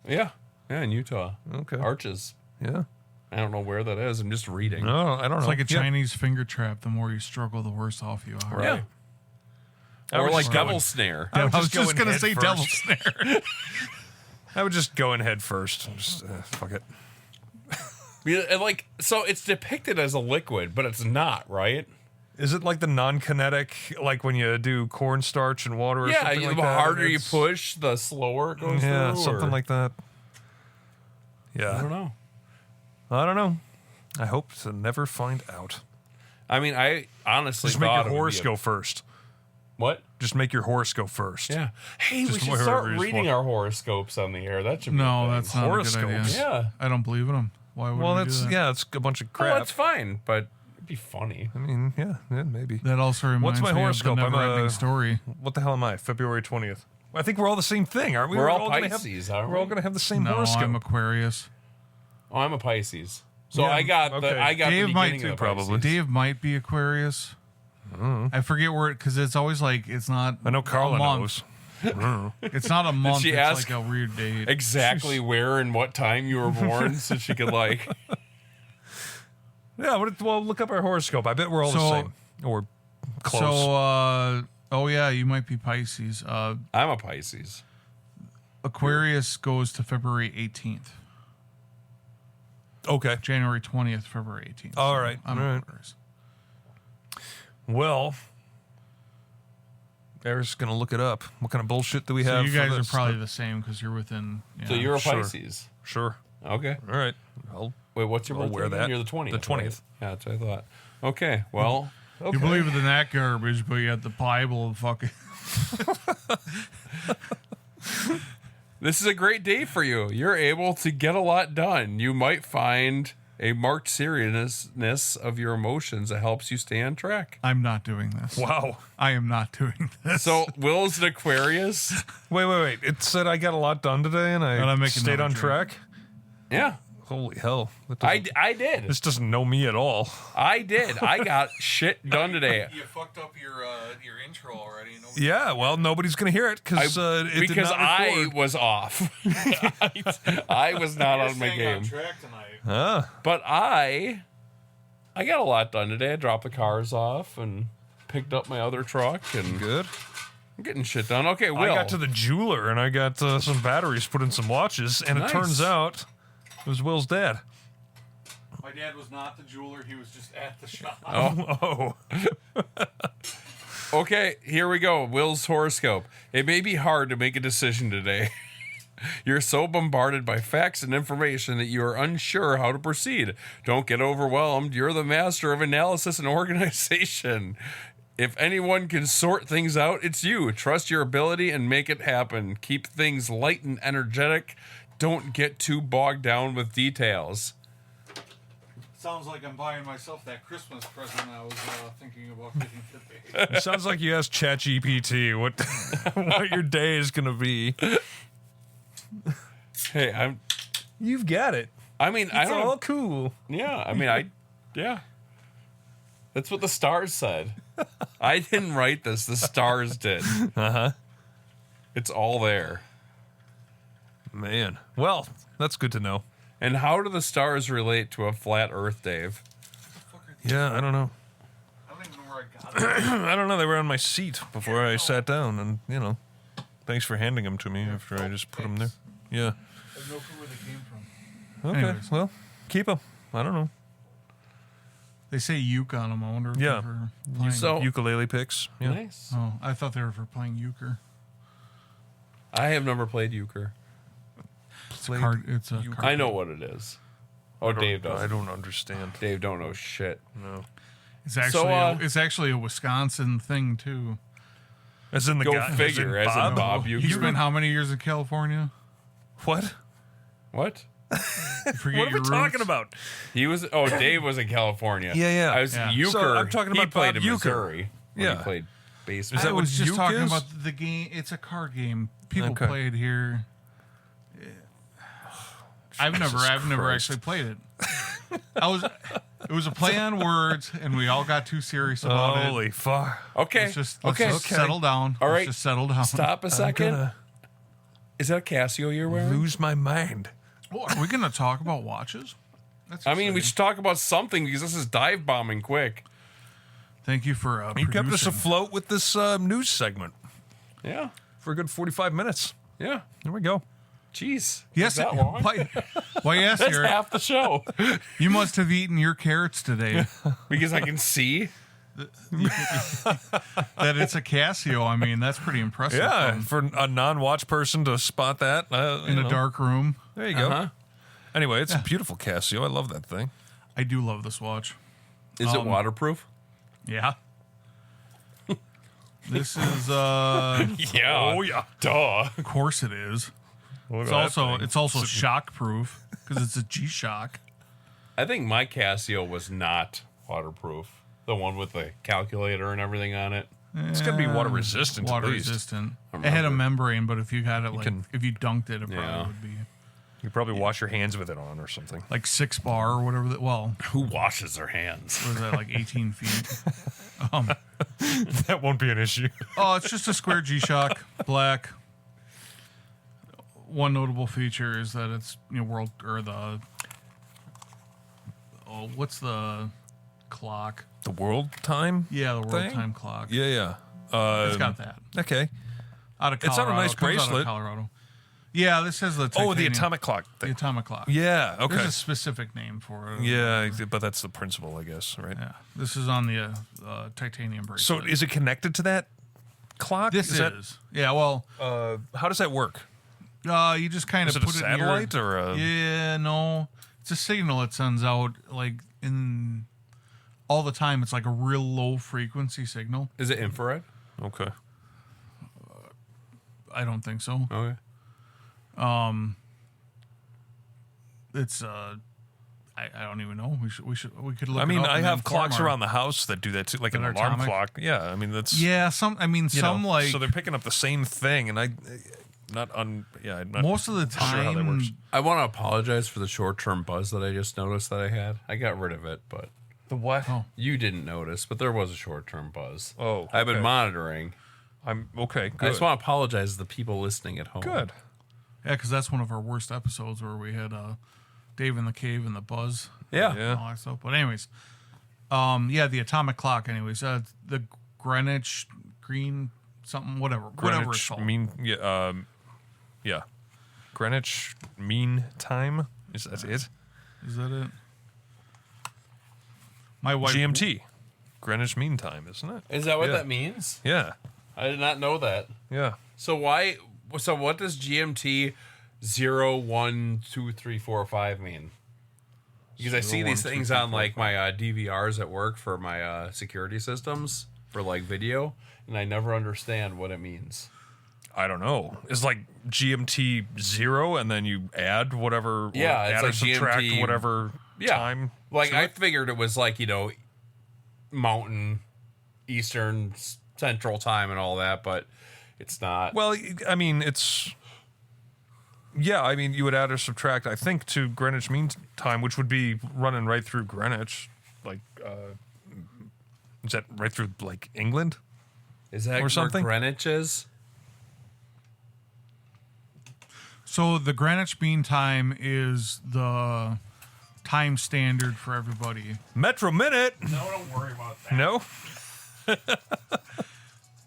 Yeah, in Utah. Okay, Arches. Yeah. I don't know where that is. I'm just reading. No, I don't know. It's like a Chinese finger trap. The more you struggle, the worse off you are. Right. Yeah. Or like Devil Snare. I was just going to say Devil Snare. I would just go in head first. Just, fuck it. Yeah, like, so it's depicted as a liquid, but it's not, right? Is it like the non-kinetic, like when you do cornstarch and water or something like that? The harder you push, the slower it goes through? Yeah, something like that. Yeah. I don't know. I hope to never find out. I mean, I honestly just make your horse go first. What? Just make your horse go first. Yeah. Hey, we should start reading our horoscopes on the air. That should be that's not a good idea. Yeah. I don't believe in them. Why would we do that? Yeah, it's a bunch of crap. Well, that's fine, but it'd be funny. I mean, yeah, maybe. That also reminds me horoscope? Of the never-ending story. What the hell am I? February 20th. I think we're all the same thing, aren't we? We're all Pisces, aren't we? We're all going to have the same horoscope. I'm Aquarius. Oh, I'm a Pisces. So I got the Dave beginning of the probably. Dave might be Aquarius. I forget where because it's always like it's not. I know Carla a month. knows. It's not a month. she It's ask like a weird date. Exactly where and what time you were born, so she could like. Yeah, well, look up our horoscope. I bet we're all the same. Or close. So, oh yeah, you might be Pisces. I'm a Pisces. Aquarius goes to February 18th. Okay. January 20th, February 18th. All right. I'm All right. Aquarius. Well, Eric's going to look it up. What kind of bullshit do we So have? you for guys this? are probably the same because you're within. Yeah. So you're a Sure. Pisces. Sure. Okay. All right. Wait, what's your I'll birthday wear again? that. You're the 20th. The 20th. Right? Yeah, that's what I thought. Okay, well. You believe in that garbage, but you got the Bible and fucking. This is a great day for you. You're able to get a lot done. You might find a marked seriousness of your emotions that helps you stay on track. I'm not doing this. Wow. I am not doing this. So, Will's an Aquarius. Wait. It said I got a lot done today and I I'm making stayed another on drink. track. Yeah, Holy hell. I did. This doesn't know me at all. I did. I got shit done today. You fucked up your intro already. Yeah, well, nobody's going to hear it because it did Because not I record. was off. I was not on my game. track tonight. But I got a lot done today. I dropped the cars off and picked up my other truck and Good. I'm getting shit done. Okay, Will. I got to the jeweler and I got some batteries put in some watches, and Nice. it turns out it was Will's dad. My dad was not the jeweler. He was just at the shop. Oh. Okay, here we go. Will's horoscope. It may be hard to make a decision today. You're so bombarded by facts and information that you are unsure how to proceed. Don't get overwhelmed. You're the master of analysis and organization. If anyone can sort things out, it's you. Trust your ability and make it happen. Keep things light and energetic. Don't get too bogged down with details. Sounds like I'm buying myself that Christmas present I was thinking about getting today. It sounds like you asked ChatGPT what your day is going to be. Hey, You've got it. I mean, I It's don't. all cool. Yeah, I mean, yeah. That's what the stars said. I didn't write this. The stars did. Uh-huh. It's all there. Man. Well, that's good to know. And how do the stars relate to a flat Earth, Dave? Yeah, I don't know. I don't even know where I got it. I don't know. They were on my seat before I sat down, and, thanks for handing them to me after I just put them there. Yeah. I have no clue where they came from. Okay. Anyways. Well, keep them. I don't know. They say uke on them. I wonder if Yeah. they're for playing. So- Ukulele picks. Yeah. Nice. Oh, I thought they were for playing euchre. I have never played euchre. It's a card. It's a card. I know what it is. Oh, Dave does. I don't understand. Dave don't know shit. No. It's actually So, it's actually a Wisconsin thing too. As in the Go guy. figure, as in Bob You Euchre. spent how many years in California? What? What? Forget What are your we talking roots? about? Dave was in California. Yeah. I was Yeah. euchre. So, I'm talking he about played Bob in Euchre. Missouri. When Yeah. he played Is baseball. that I what was just uke talking is? about the game. It's a card game. People Okay. play it here. I've never Christ. actually played it. It was a play on words, and we all got too serious about it. Holy fuck. Okay. Let's okay. just settle down. All Let's right. just settle down. Stop a I'm second. gonna Is that a Casio you're wearing? lose my mind. Oh, are we going to talk about watches? That's I mean, we exciting. should talk about something because this is dive bombing quick. Thank you for You kept us producing. afloat with this news segment Yeah. for a good 45 minutes. Yeah. There we go. Jeez. Yes, Is that long? why yes, That's Eric. half the show. You must have eaten your carrots today. Because I can see. That it's a Casio. I mean, that's pretty impressive. Yeah, for a non-watch person to spot that In a dark room. There you go. Uh-huh. Anyway, it's a beautiful Casio. I love that thing. I do love this watch. Is it waterproof? Yeah. This is Yeah. Oh yeah. Duh. of course it is. Look It's at that also thing. shock proof because it's a G-Shock. I think my Casio was not waterproof. The one with the calculator and everything on it. It's gonna be water resistant. Water at least. resistant. I It had a remember. membrane, but if you had it if you dunked it, it probably Yeah. would be You probably wash your hands with it on or something. like 6 bar or whatever. Well, Who washes their hands? what is that, like 18 feet? That won't be an issue. Oh, it's just a square G-Shock, black. One notable feature is that it's world or the what's the clock? The world time? Yeah, the world thing? time clock. Yeah. It's got that. Okay. Out of Colorado. It's on a nice Comes out of bracelet. Colorado. Yeah, this has the Oh, titanium, the atomic clock the thing. atomic clock. Yeah, okay. There's a specific name for it. Yeah, but that's the principle, I guess, right? Yeah. This is on the titanium bracelet. So is it connected to that clock? This is. Yeah, well, how does that work? you just kind Is of it a put satellite it in your, or a... Yeah, no. It's a signal it sends out in all the time. It's like a real low frequency signal. Is it infrared? Okay. I don't think so. Okay. It's I don't even know. We could look. I mean, it up I and have inform clocks our- around the house that do that too, like an That are alarm atomic? clock. Yeah, I mean that's Yeah, some. I mean, you some know, like so they're picking up the same thing, and I'm not most of the sure how that time. works. I want to apologize for the short-term buzz that I just noticed that I had. I got rid of it, but The what? Oh. you didn't notice. But there was a short-term buzz. Oh, I've been okay. monitoring. I'm okay. Good. I just want to apologize to the people listening at home. Good. Yeah, because that's one of our worst episodes where we had Dave in the cave and the buzz. Yeah. And Yeah. all that stuff. But anyways, yeah, the atomic clock. Anyways, the Greenwich Green something whatever it's Greenwich called. Mean. Yeah. Yeah. Greenwich Mean Time. Is that it? Is that it? My wife. GMT. Greenwich Mean Time, isn't it? Is that what Yeah. that means? Yeah. I did not know that. Yeah. So why? So what does GMT 01234 mean? Because I see these 0, 1, 2, things 3, on 4, like my DVRs at work for my security systems for like video, and I never understand what it means. I don't know. It's like GMT 0, and then you add whatever. Yeah, or it's add like or subtract GMT whatever time. Like to I it. figured it was like Mountain, Eastern, Central time and all that, but it's not. Well, I mean, it's. Yeah, I mean, you would add or subtract, I think, to Greenwich Mean Time, which would be running right through Greenwich. Like, is that right through, like, England? Is that or where something? Greenwich is? So the Greenwich Mean Time is the time standard for everybody. Metro Minute. No, don't worry about that. No.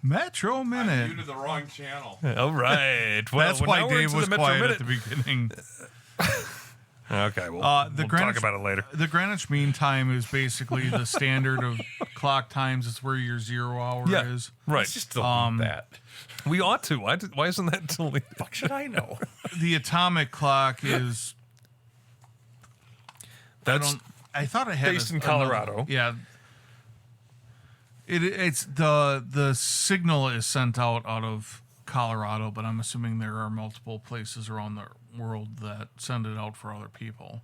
Metro Minute. to the wrong channel. All right. Well, That's now why we're Dave into was the Metro quiet Minute. at the beginning. Okay, well, The we'll Greenwich, talk about it later. The Greenwich Mean Time is basically the standard of clock times. It's where your 0 hour Yeah, is. right. Let's just delete that. We ought to. Why isn't that deleted? Fuck should I know? The atomic clock is. That's I thought it had based in Colorado. Yeah. It's the signal is sent out of Colorado, but I'm assuming there are multiple places around the world that send it out for other people.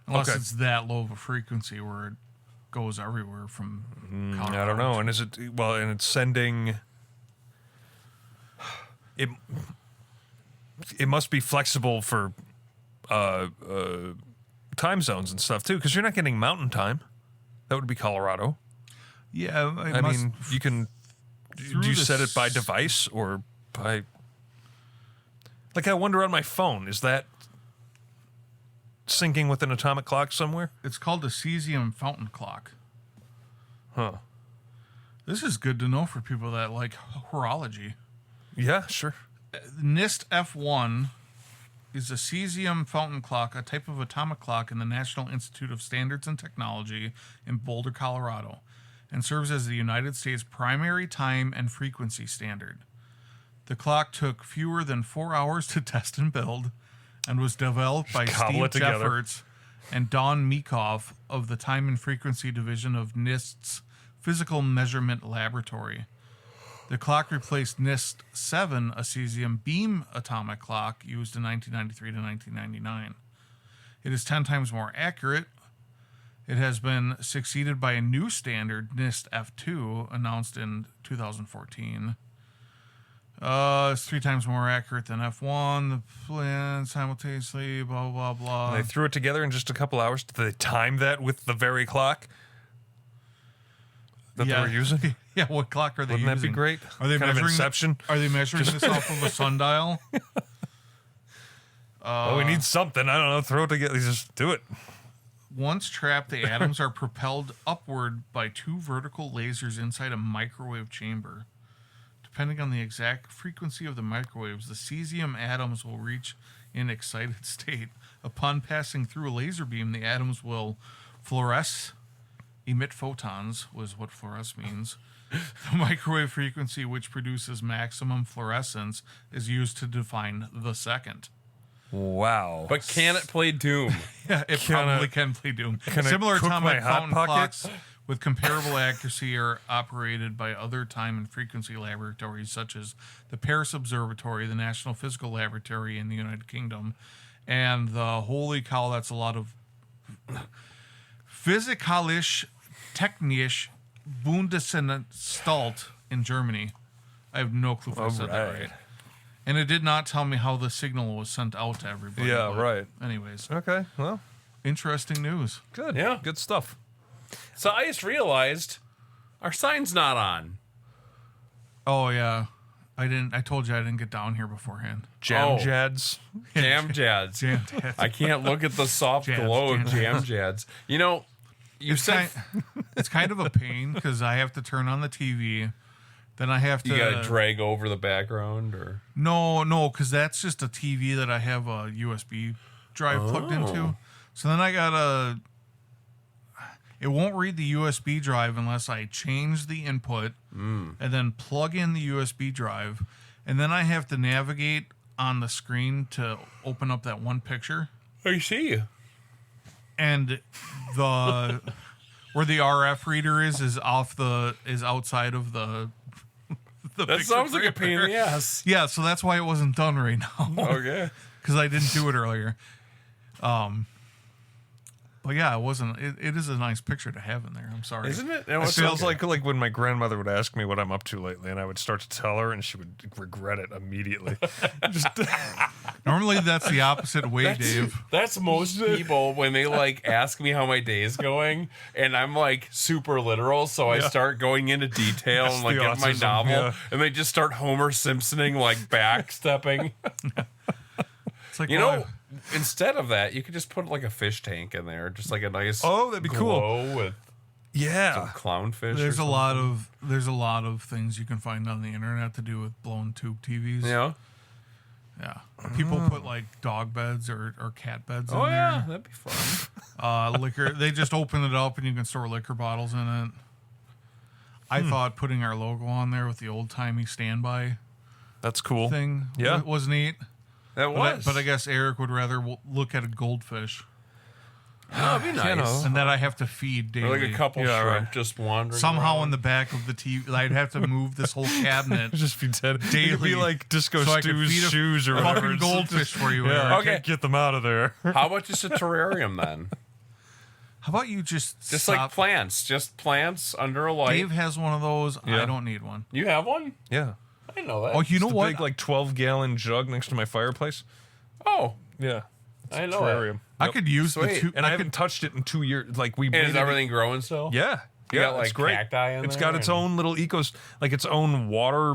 Unless Okay. it's that low of a frequency where it goes everywhere from Colorado. I don't know. And is it well? And it's sending. It must be flexible for time zones and stuff too, because you're not getting mountain time. That would be Colorado. Yeah, I mean, you can. Do you set it by device or by? Like, I wonder on my phone, is that syncing with an atomic clock somewhere? It's called the cesium fountain clock. Huh. This is good to know for people that like horology. Yeah, sure. NIST F1 is a cesium fountain clock, a type of atomic clock in the National Institute of Standards and Technology in Boulder, Colorado, and serves as the United States primary time and frequency standard. The clock took fewer than 4 hours to test and build and was developed by Cobble Steve it together. Jeffords and Don Meekoff of the Time and Frequency Division of NIST's Physical Measurement Laboratory. The clock replaced NIST 7, a cesium beam atomic clock used in 1993 to 1999. It is 10 times more accurate. It has been succeeded by a new standard, NIST F2, announced in 2014. It's 3 times more accurate than F1. The plan simultaneously, blah, blah, blah. They threw it together in just a couple hours. Did they time that with the very clock? that they were using? Yeah, what clock are they Wouldn't using? that be great? Are they kind measuring of Inception? Are they measuring this off of a sundial? We need something. I don't know. Throw it together. Just do it. Once trapped, the atoms are propelled upward by 2 vertical lasers inside a microwave chamber. Depending on the exact frequency of the microwaves, the cesium atoms will reach an excited state. Upon passing through a laser beam, the atoms will fluoresce, emit photons, was what fluoresce means. The microwave frequency, which produces maximum fluorescence, is used to define the second. Wow. But can it play Doom? Yeah, it probably can play Doom. Can Similar it cook my atomic Hot fountain Pockets? clocks with comparable accuracy are operated by other time and frequency laboratories such as the Paris Observatory, the National Physical Laboratory in the United Kingdom, and the holy cow, that's a lot of Physikalische Technische Bundesanstalt in Germany. I have no clue if I said that right. And it did not tell me how the signal was sent out to everybody. Yeah, right. Anyways. Okay, well. Interesting news. Good. Yeah. Good stuff. So I just realized our sign's not on. Oh, yeah. I told you I didn't get down here beforehand. Jamdads. Jamdads. I can't look at the soft glow of Jamdads. You know, it's kind of a pain because I have to turn on the TV. Then I have to... You got to drag over the background, or... No, because that's just a TV that I have a USB drive plugged into. So then I got to... It won't read the USB drive unless I change the input and then plug in the USB drive. And then I have to navigate on the screen to open up that one picture. I see. And the... where the RF reader is outside of the that sounds like a pain in the ass. Yeah, so that's why it wasn't done right now. Okay. Because I didn't do it earlier. But yeah, it wasn't. It is a nice picture to have in there. I'm sorry. Isn't it? It feels like when my grandmother would ask me what I'm up to lately, and I would start to tell her, and she would regret it immediately. Normally, that's the opposite way, Dave. That's most people when they ask me how my day is going, and I'm super literal, so I start going into detail and get my novel, and they just start Homer Simpsoning, backstepping. It's like, instead of that, you could just put a fish tank in there, just a nice that'd be glow with some clownfish. There's a lot of things you can find on the internet to do with blown tube TVs. Yeah. Yeah. People put dog beds or cat beds in there. Oh yeah, that'd be fun. Liquor. They just open it up and you can store liquor bottles in it. I thought putting our logo on there with the old timey standby That's cool. thing was neat. That was. But I guess Eric would rather look at a goldfish. That'd be nice. And that I have to feed daily. Or a couple shrimp just wandering somehow around. in the back of the TV. I'd have to move this whole cabinet. Just be dead. Daily. It'd be like Disco So I could Stew's feed a shoes or whatever. fucking goldfish for you. Yeah, Eric. I Okay. can't get them out of there. How about just a terrarium then? How about you just Just stop? plants. Just plants under a light. Dave has one of those. Yeah. I don't need one. You have one? Yeah. I didn't know that. Oh, you know It's the what? big 12-gallon jug next to my fireplace. Oh, Yeah. I know Terrarium. I could use the Sweet. two. And I haven't touched it in 2 years. We and made is it- everything growing still? Yeah. You Yeah, got, it's great. cacti in It's there got its and- own little its own water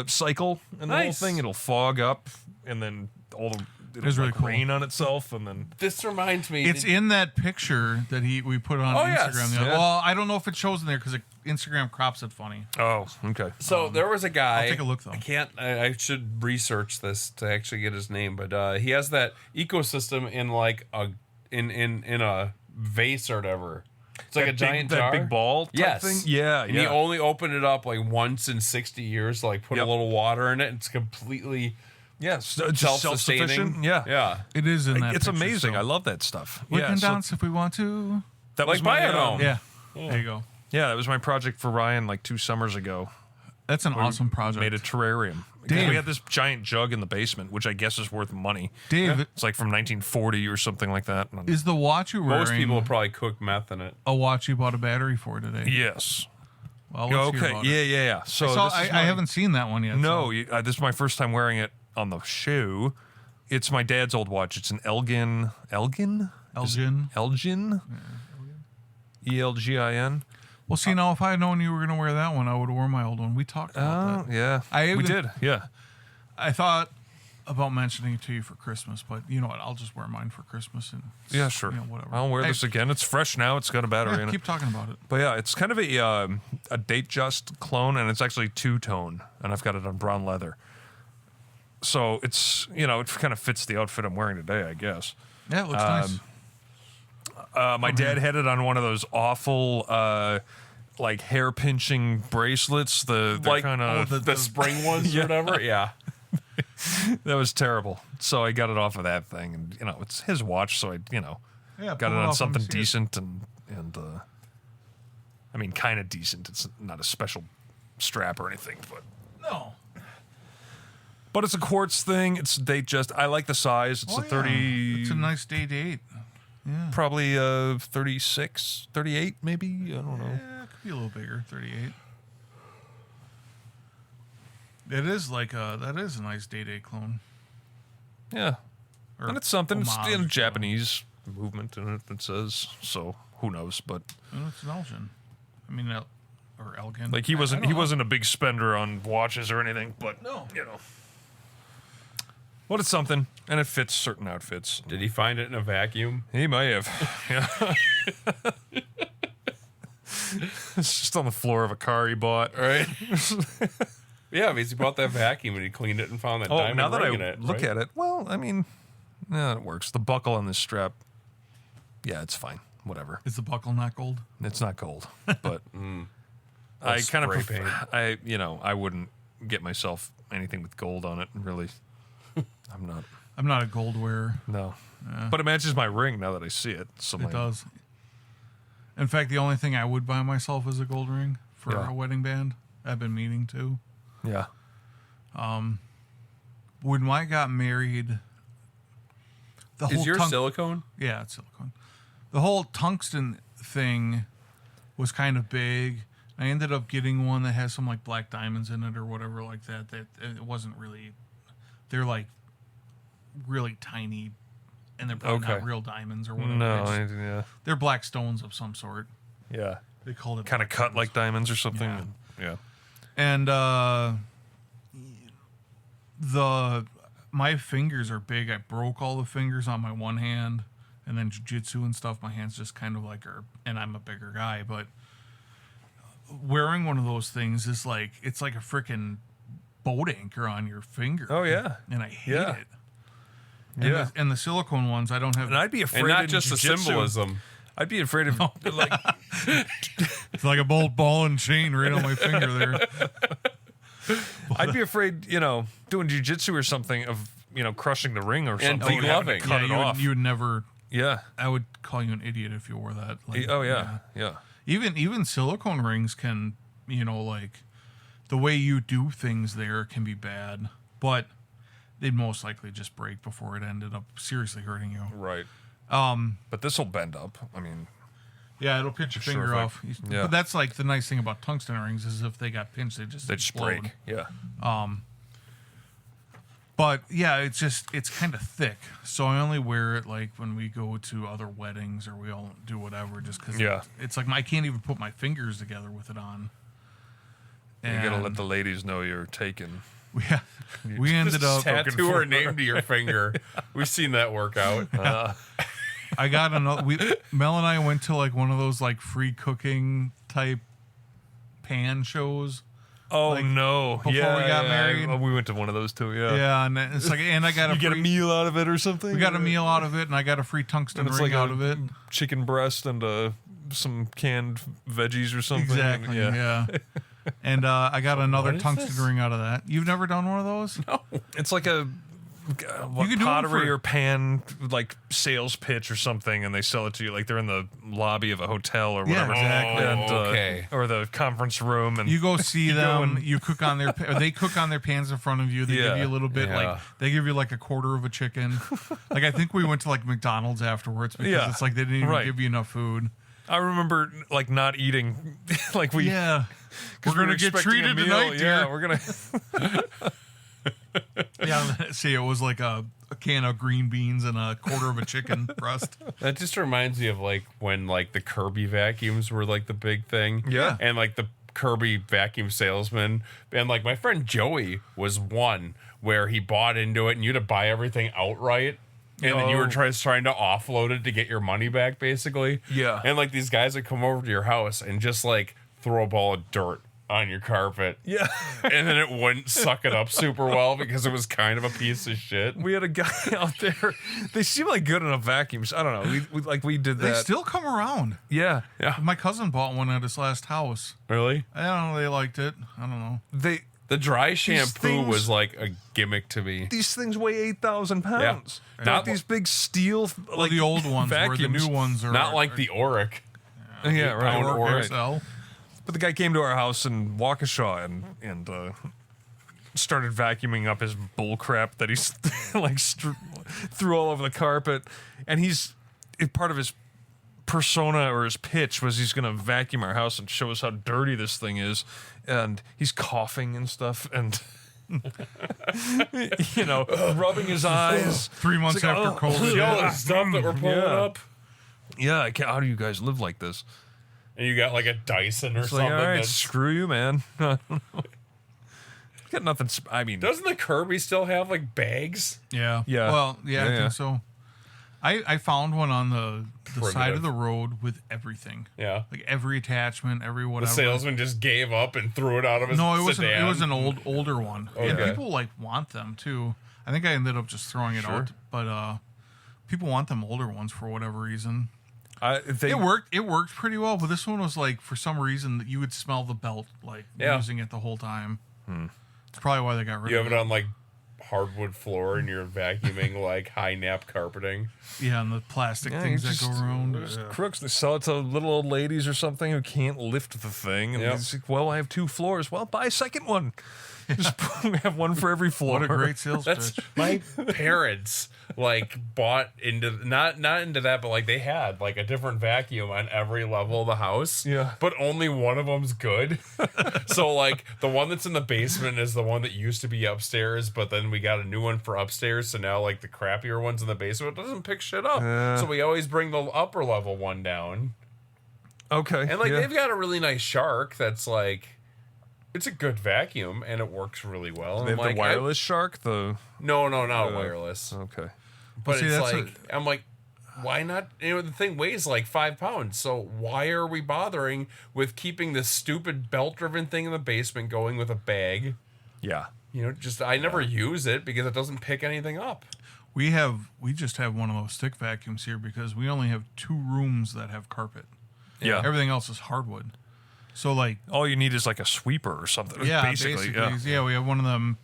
cycle and the whole Nice. thing. It'll fog up and then it'll It's really cool. rain on itself and then This reminds me. It's in that picture that we put on Oh, yes. Instagram. Yeah. Well, I don't know if it shows in there because Instagram crops it funny. oh okay. So there was a guy. I'll take a look, though. I should research this to actually get his name, but he has that ecosystem in in a vase or whatever. It's like a giant jar. that big ball type thing. Yeah, And he only opened it up once in 60 years. Put a little water in it. And it's completely just self-sustaining. self-sufficient. Yeah. It is in that. It's picture, amazing. so I love that stuff. We yeah, can so dance if we want to. that was Like my Biodome. Yeah. There you go. Yeah, that was my project for Ryan 2 summers ago. That's an awesome project. Made a terrarium. Dave. We had this giant jug in the basement, which I guess is worth money. Dave, It's from 1940 or something like that. is the watch you're wearing Most people would probably cook meth in it. a watch you bought a battery for today? Yes. Well, let's hear Okay. about it. Yeah. So I haven't seen that one yet. No, so. this is my first time wearing it on the show. It's my dad's old watch. It's an Elgin. Elgin? Elgin? ELGIN. Well, see, now if I had known you were going to wear that one, I would have worn my old one. We talked about that. Yeah. We did. Yeah. I thought about mentioning it to you for Christmas, but you know what? I'll just wear mine for Christmas and Yeah, sure. whatever. I'll wear this again. It's fresh now. It's got a battery in it. Keep talking about it. But yeah, it's kind of a date just clone, and it's actually two-tone, and I've got it on brown leather. So it's, it kind of fits the outfit I'm wearing today, I guess. Yeah, it looks nice. My dad had it on one of those awful, like hair pinching bracelets. They're like kind of the spring ones or whatever. Yeah. That was terrible. So I got it off of that thing, and it's his watch, so I got it on something decent and I mean kind of decent. It's not a special strap or anything, but No. But it's a quartz thing. It's date just. I like the size. It's 30. It's a nice date. Yeah. Probably 36, 38 maybe. I don't know. Yeah, it could be a little bigger, 38. That is a nice day clone. Yeah. Or and it's something. It's homage, in a Japanese movement in it, it says. So who knows? But it's an Elgin. I mean, or Elgin. like he wasn't a big spender on watches or anything. But No. But it's something, and it fits certain outfits. Did he find it in a vacuum? He may have. Yeah. It's just on the floor of a car he bought. Right. Yeah, because he bought that vacuum and he cleaned it and found that diamond now that ring I in it. look at it, well, I mean, yeah, it works. The buckle on this strap, yeah, it's fine. Whatever. Is the buckle not gold? It's not gold, but I kind of paint. I wouldn't get myself anything with gold on it. Really, I'm not a gold wearer. No, but it matches my ring now that I see it. So It does. In fact, the only thing I would buy myself is a gold ring for a wedding band. I've been meaning to. Yeah. When I got married, Is yours silicone? Yeah, it's silicone. The whole tungsten thing was kind of big. I ended up getting one that has some like black diamonds in it or whatever like that. That it wasn't really. They're like really tiny, and they're probably not real diamonds or whatever. No, they're black stones of some sort. yeah. They called it Kind of cut like diamonds or something. Yeah. Yeah. And my fingers are big. I broke all the fingers on my one hand, and then jiu-jitsu and stuff. My hands just kind of like are, and I'm a bigger guy, but wearing one of those things is like it's like a freaking boat anchor on your finger. Oh yeah. And I hate Yeah. it. And and the silicone ones, I don't have. And I'd be afraid And not in just the jiu-jitsu, symbolism. I'd be afraid of like It's like a ball and chain right on my finger there. I'd be afraid, doing jujitsu or something of, crushing the ring or something. And having degloving. to cut it off. You would never. Yeah. I would call you an idiot if you wore that. Like, Oh yeah. Yeah. Even silicone rings can, like the way you do things there can be bad, but they'd most likely just break before it ended up seriously hurting you. Right. But this will bend up. I mean, Yeah, it'll pinch your finger off. yeah. But that's like the nice thing about tungsten rings is if they got pinched, they just explode. break. Yeah. But yeah, it's kind of thick, so I only wear it like when we go to other weddings or we all do whatever, just because it's like I can't even put my fingers together with it on. You gotta let the ladies know you're taken. Yeah, we ended up Tattoo her name to your finger. We've seen that work out. I got another. Mel and I went to like one of those like free cooking type pan shows. Oh Like, no! before we got married? we went to one of those too. Yeah. Yeah, and it's like, and I got You get a meal out of it or something. We got a meal out of it, and I got a free tungsten And it's ring like out of it. chicken breast and some canned veggies or something. Exactly. Yeah. And I got another tungsten ring out of that. You've never done one of those? No. It's like a You can do pottery them for- or pan like sales pitch or something, and they sell it to you like they're in the lobby of a hotel or Yeah, whatever. exactly. And, Okay. or the conference room, and You go see them. and- You cook on their. They cook on their pans in front of you. They give Yeah. you a little bit, Yeah. like they give you like a quarter of a chicken. Like I think we went to like McDonald's afterwards because Yeah. it's like they didn't even Right. give you enough food. I remember like not eating, like we. Yeah, 'cause we're we were gonna get expecting a treated meal. tonight, Yeah, dear. we're gonna. Yeah, see, it was like a a can of green beans and a quarter of a chicken breast. That just reminds me of like when like the Kirby vacuums were like the big thing. Yeah. And like the Kirby vacuum salesman. And like my friend Joey was one where he bought into it and you had to buy everything outright. And then you were trying to offload it to get your money back, basically. Yeah. And like these guys would come over to your house and just like throw a ball of dirt on your carpet. Yeah. And then it wouldn't suck it up super well because it was kind of a piece of shit. We had a guy out there. They seem like good enough vacuums. I don't know. We did that. They still come around. Yeah. Yeah. My cousin bought one at his last house. Really? I don't know. They liked it. I don't know. The dry shampoo things- was like a gimmick to me. These things weigh 8,000 pounds. Yeah. Not these big steel like The old ones, where the vacuums. new ones are Not like the Oric. Yeah, right. pound Or Oric. XL. But the guy came to our house in Waukesha and started vacuuming up his bull crap that he's like threw all over the carpet. And part of his persona or his pitch was he's going to vacuum our house and show us how dirty this thing is. And he's coughing and stuff and rubbing his eyes. 3 months It's like, after COVID. See all the stuff that we're pulling Yeah. up? Yeah, how do you guys live like this? And you got like a Dyson or It's something. like, all right, that's- screw you, man. I don't know. Got nothing. I mean, Doesn't the Kirby still have like bags? Yeah. Yeah. Well, yeah, I Yeah. think so. I found one on the side Primitive. of the road with everything. Yeah. Like every attachment, every The whatever. salesman just gave up and threw it out of his No, it sedan. was an older one. And Okay. people like want them too. I think I ended up just throwing it out, but people want them older ones for whatever reason. It worked pretty well, but this one was like for some reason that you would smell the belt like using it the whole time. It's probably why they got rid You of have it on like hardwood floor and you're vacuuming like high nap carpeting. Yeah, and the plastic things that go around. There's crooks. They sell it to little old ladies or something who can't lift the thing. And Yep. it's like, well, I have 2 floors. Well, buy a second one. Just have one for every floor. What a great sales That's pitch. my parents like bought into not into that, but like they had like a different vacuum on every level of the house. Yeah. But only one of them's good. So like the one that's in the basement is the one that used to be upstairs, but then we got a new one for upstairs. So now like the crappier ones in the basement doesn't pick shit up. So we always bring the upper level one down. Okay. And like yeah. they've got a really nice Shark that's like it's a good vacuum and it works really well. They And have like, the wireless shark. no, not wireless. Okay. But see, it's that's like I'm like, why not? The thing weighs like 5 pounds, so why are we bothering with keeping this stupid belt-driven thing in the basement going with a bag? Yeah. Just I never use it because it doesn't pick anything up. We just have one of those stick vacuums here because we only have 2 rooms that have carpet. Yeah. Everything else is hardwood. So like All you need is like a sweeper or something. yeah, Basically. Yeah. we have one of them,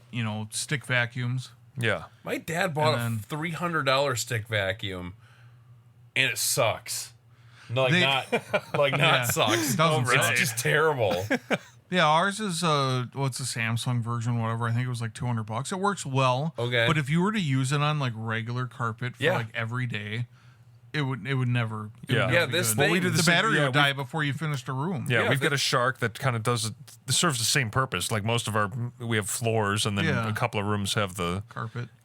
stick vacuums. Yeah. My dad bought And a $300 stick vacuum, and it sucks. No, They- not Yeah, sucks. it doesn't It's suck. just terrible. Yeah, ours is what's the Samsung version, whatever. I think it was like $200. It works well. Okay. But if you were to use it on like regular carpet for Yeah. like every day, it would never. It Yeah. would never Yeah, be this good. thing- we did the the same- battery yeah, would we- die before you finished a room. Yeah, Yeah, we've the- got a shark that kind of serves the same purpose. Like most of we have floors, and then Yeah. a couple of rooms have the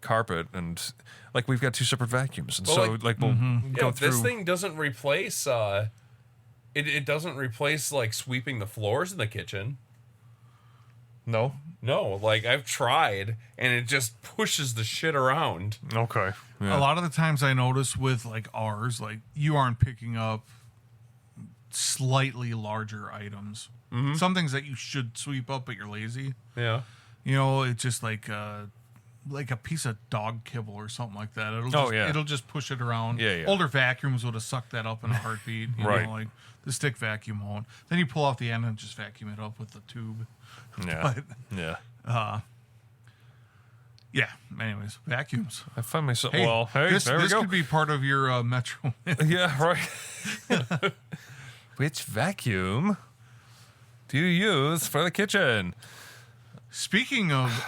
Carpet. and like we've got 2 separate vacuums, and Well, so like- like we'll go through. This thing doesn't replace. It doesn't replace like sweeping the floors in the kitchen. No. No, like I've tried, and it just pushes the shit around. Okay. Yeah. A lot of the times I notice with like ours, like you aren't picking up slightly larger items. Some things that you should sweep up, but you're lazy. Yeah. It's just like a piece of dog kibble or something like that. It'll just push it around. Yeah, yeah. Older vacuums would have sucked that up in a heartbeat. Right. Like the stick vacuum won't. Then you pull off the end and just vacuum it up with the tube. Yeah. But Yeah. anyways, vacuums. I find myself. Hey, well, hey, this there we go. could be part of your Metro. Yeah. Right. Which vacuum do you use for the kitchen? Speaking of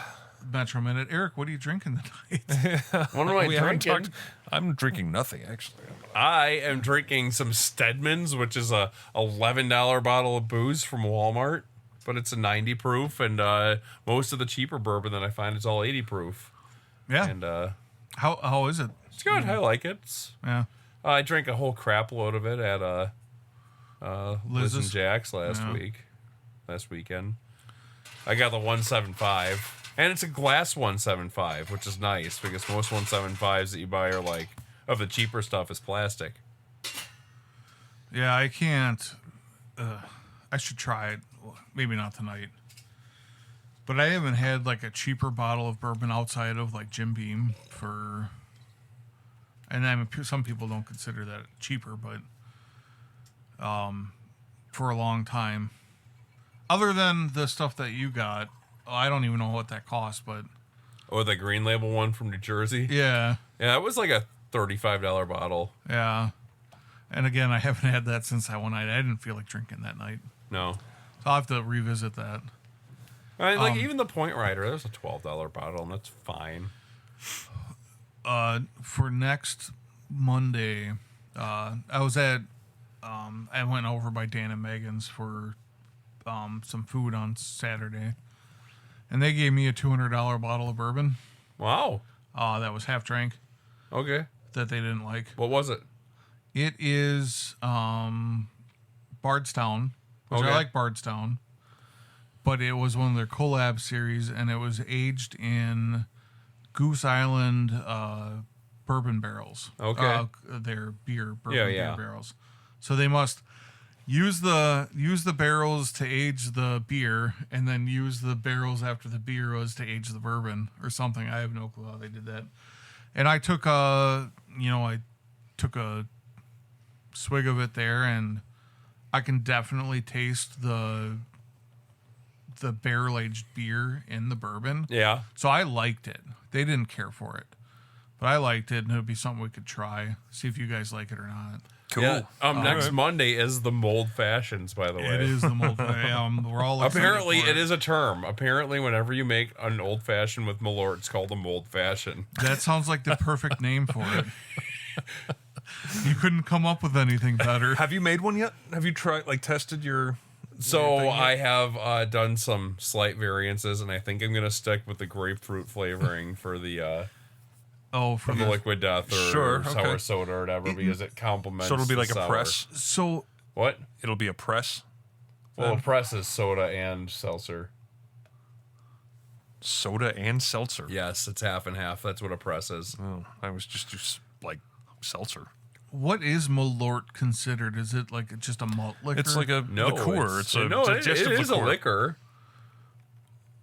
Metro Minute, Eric, what are you drinking tonight? What am I We haven't drinking? talked. I'm drinking nothing actually. I am drinking some Stedman's, which is a $11 bottle of booze from Walmart, but it's a 90 proof, and most of the cheaper bourbon that I find is all 80 proof. Yeah. And How is it? It's good. I like it. Yeah. I drank a whole crap load of it at Liz and Jack's last weekend. I got the 175, and it's a glass 175, which is nice because most 175s that you buy are like of the cheaper stuff is plastic. Yeah, I can't. I should try it. Maybe not tonight. But I haven't had like a cheaper bottle of bourbon outside of like Jim Beam for. And some people don't consider that cheaper, but for a long time. Other than the stuff that you got, I don't even know what that cost, but. Oh, the Green Label one from New Jersey? Yeah. Yeah, it was like a $35 bottle. Yeah. And again, I haven't had that since that one night. I didn't feel like drinking that night. No. So I'll have to revisit that. I mean, like even the Point Rider, that was a $12 bottle, and that's fine. For next Monday, I was at, I went over by Dan and Megan's for some food on Saturday. And they gave me a $200 bottle of bourbon. Wow. That was half drank. Okay. That they didn't like. What was it? It is Bardstown, which I like Bardstown. But it was one of their collab series, and it was aged in Goose Island bourbon barrels. Okay. Their beer barrels. So they must use the barrels to age the beer, and then use the barrels after the beer was to age the bourbon or something. I have no clue how they did that. And I took a swig of it there, and I can definitely taste the barrel-aged beer in the bourbon. Yeah. So I liked it. They didn't care for it. But I liked it, and it would be something we could try. See if you guys like it or not. Cool. Yeah. Next Monday is the Mold Fashions, by the way. It is the mold. We're all apparently it is a term. Apparently, whenever you make an old fashioned with Malort, it's called a Mold Fashion. That sounds like the perfect name for it. You couldn't come up with anything better. Have you made one yet? Have you tested your... So I have done some slight variances, and I think I'm going to stick with the grapefruit flavoring for the... for the liquid death or sour okay. soda or whatever, because it complements. So it'll be like the a sour. press? So What? It'll be a press? Well, a press is soda and seltzer. Soda and seltzer? Yes, it's half and half. That's what a press is. Oh, I was just like seltzer. what is Malort considered? Is it like just a malt liquor? It's like a liqueur. It's a digestive it is liqueur. a liquor.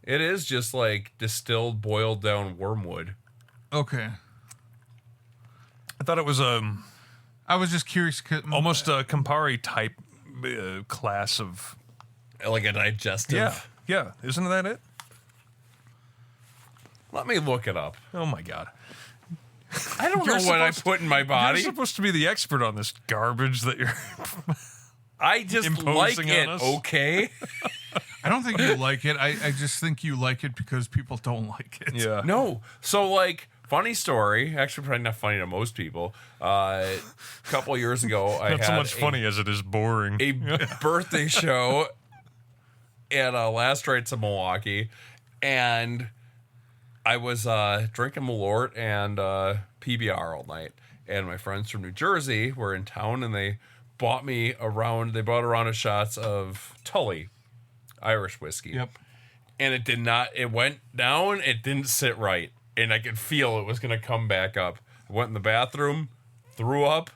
It is just like distilled, boiled down wormwood. Okay. I thought it was I was just curious. almost a Campari type class of... Like a digestive. Yeah. Isn't that it? Let me look it up. Oh, my God. I don't know what I put in my body. You're supposed to be the expert on this garbage that you're... I just like imposing it, on us. okay? I don't think you like it. I just think you like it because people don't like it. Yeah. No. So, like, funny story. Actually, probably not funny to most people. A couple of years ago, I Not had so much funny as it is boring. a birthday show at Last Rites of Milwaukee, and I was drinking Malort and PBR all night. And my friends from New Jersey were in town, and they bought around of shots of Tully Irish whiskey. Yep. And it went down, it didn't sit right. And I could feel it was going to come back up. I went in the bathroom, threw up,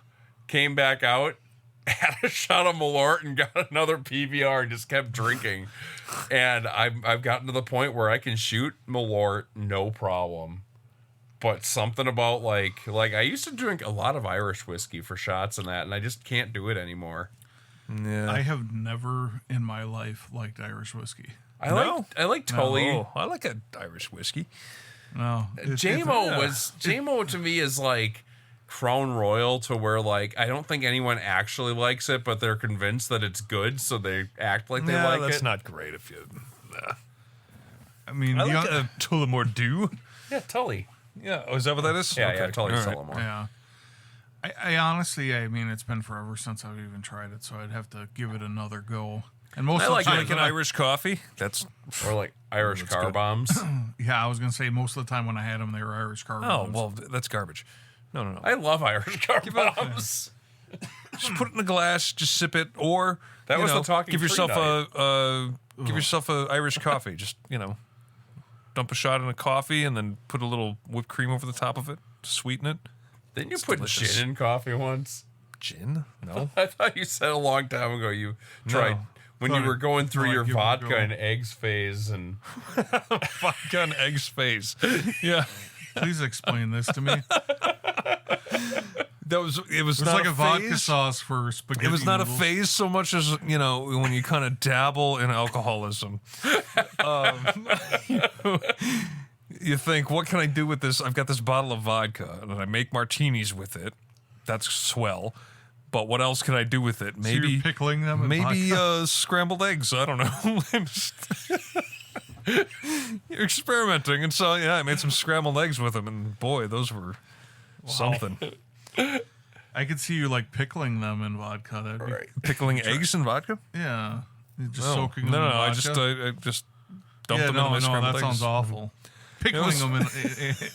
came back out, had a shot of Malort, and got another PBR and just kept drinking. And I've gotten to the point where I can shoot Malort no problem. But something about like I used to drink a lot of Irish whiskey for shots and that, and I just can't do it anymore. Yeah. I have never in my life liked Irish whiskey. I like Tully. Oh, I like an Irish whiskey. No. JMO to me is like Crown Royal, to where like I don't think anyone actually likes it, but they're convinced that it's good, so they act like they like it. That's not great if you... I mean, I like a Tullamore Dew. Yeah, Tully. Yeah. Oh, is that what that is? Yeah, Tully's All right. Tullamore. yeah. I honestly, I mean, it's been forever since I've even tried it, so I'd have to give it another go. And most I of like the time, Like an Irish coffee. That's Or like Irish car good. bombs. yeah, I was gonna say most of the time when I had them, they were Irish car bombs. well, that's garbage. No. I love Irish car bombs. Just put it in a glass. Just sip it, or That you was know, the talking give tree yourself night. give yourself a Irish coffee. Just dump a shot in a coffee and then put a little whipped cream over the top of it to sweeten it. Didn't you It's put delicious. gin in coffee once? Gin? No. I thought you said a long time ago you tried when you Thought were I'd- going through thought I'd your give it a vodka go. and eggs phase, and Vodka and egg space. Yeah. Please explain this to me. It was It's not like a vodka phase. sauce for spaghetti. It was not noodles. a phase so much as when you kind of dabble in alcoholism. You think, what can I do with this? I've got this bottle of vodka, and I make martinis with it. That's swell. But what else can I do with it? So you're Maybe pickling them. In maybe vodka? scrambled eggs. I don't know. I'm just You're experimenting, and so I made some scrambled eggs with them, and boy, those were something. I could see you like pickling them in vodka. That'd be, Pickling eggs in vodka? yeah. You're just No. soaking them No, in I vodka. just dumped yeah, them no, in my no, scrambled that eggs. sounds awful. Pickling was- them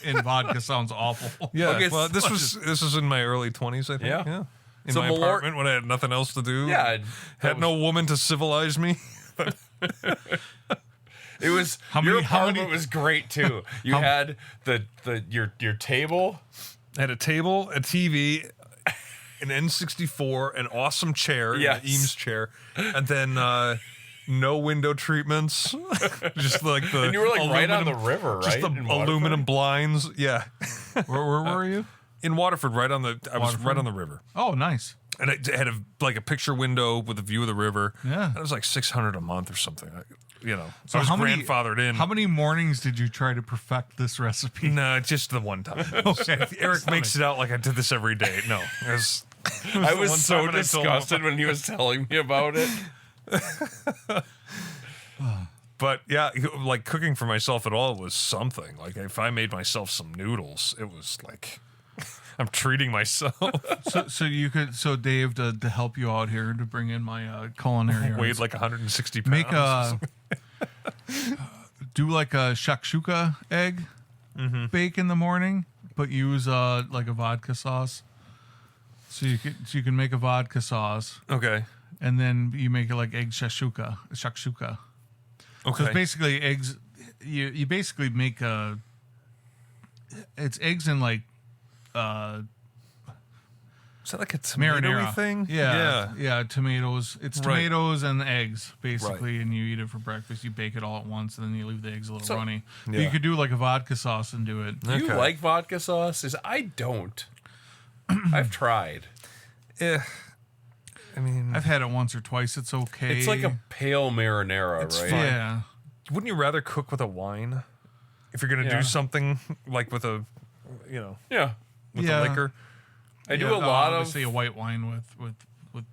in vodka sounds awful. Yeah, Okay, well, this so- was in my early 20s, I think. Yeah. In So my Malort- apartment when I had nothing else to do. yeah, Had no woman to civilize me. it was How your many- how apartment many- was great too. You had your table. I had a table, a TV, an N64, an awesome chair, Yes. an Eames chair, and then no window treatments. Just like the And you were like right on the aluminum- river, right? Just the in Waterford? aluminum blinds. Yeah. Where were you? In Waterford, I was right Waterford? on the river. Oh, nice. And it had a picture window with a view of the river. Yeah. And it was like $600 a month or something. So I was how many- grandfathered in. How many mornings did you try to perfect this recipe? No, just the one time. Eric makes it out like I did this every day. No, it was I the was one so time when I told him disgusted when he was telling me about it. But yeah, like cooking for myself at all was something. Like if I made myself some noodles, it was like I'm treating myself. So Dave, to help you out here, to bring in my culinary Weighed arts, like 160 pounds. make a do like a shakshuka egg bake in the morning, but use like a vodka sauce. So you can make a vodka sauce, Okay. and then you make it like egg shakshuka. Okay. So basically eggs. You basically make it's eggs in like Is that like a tomato marinara thing? Yeah. Tomatoes. It's Right. tomatoes and eggs basically, and you eat it for breakfast. You bake it all at once, and then you leave the eggs a little runny. But Yeah. you could do like a vodka sauce and do it. Do you Okay. like vodka sauce? I don't. I've tried. Eh. I mean, I've had it once or twice. It's okay. It's like a pale marinara, right? fine. yeah. wouldn't you rather cook with a wine if you're going to Yeah. do something like with a, Yeah. with Yeah. the liquor? I do Yeah, a lot of. obviously a white wine with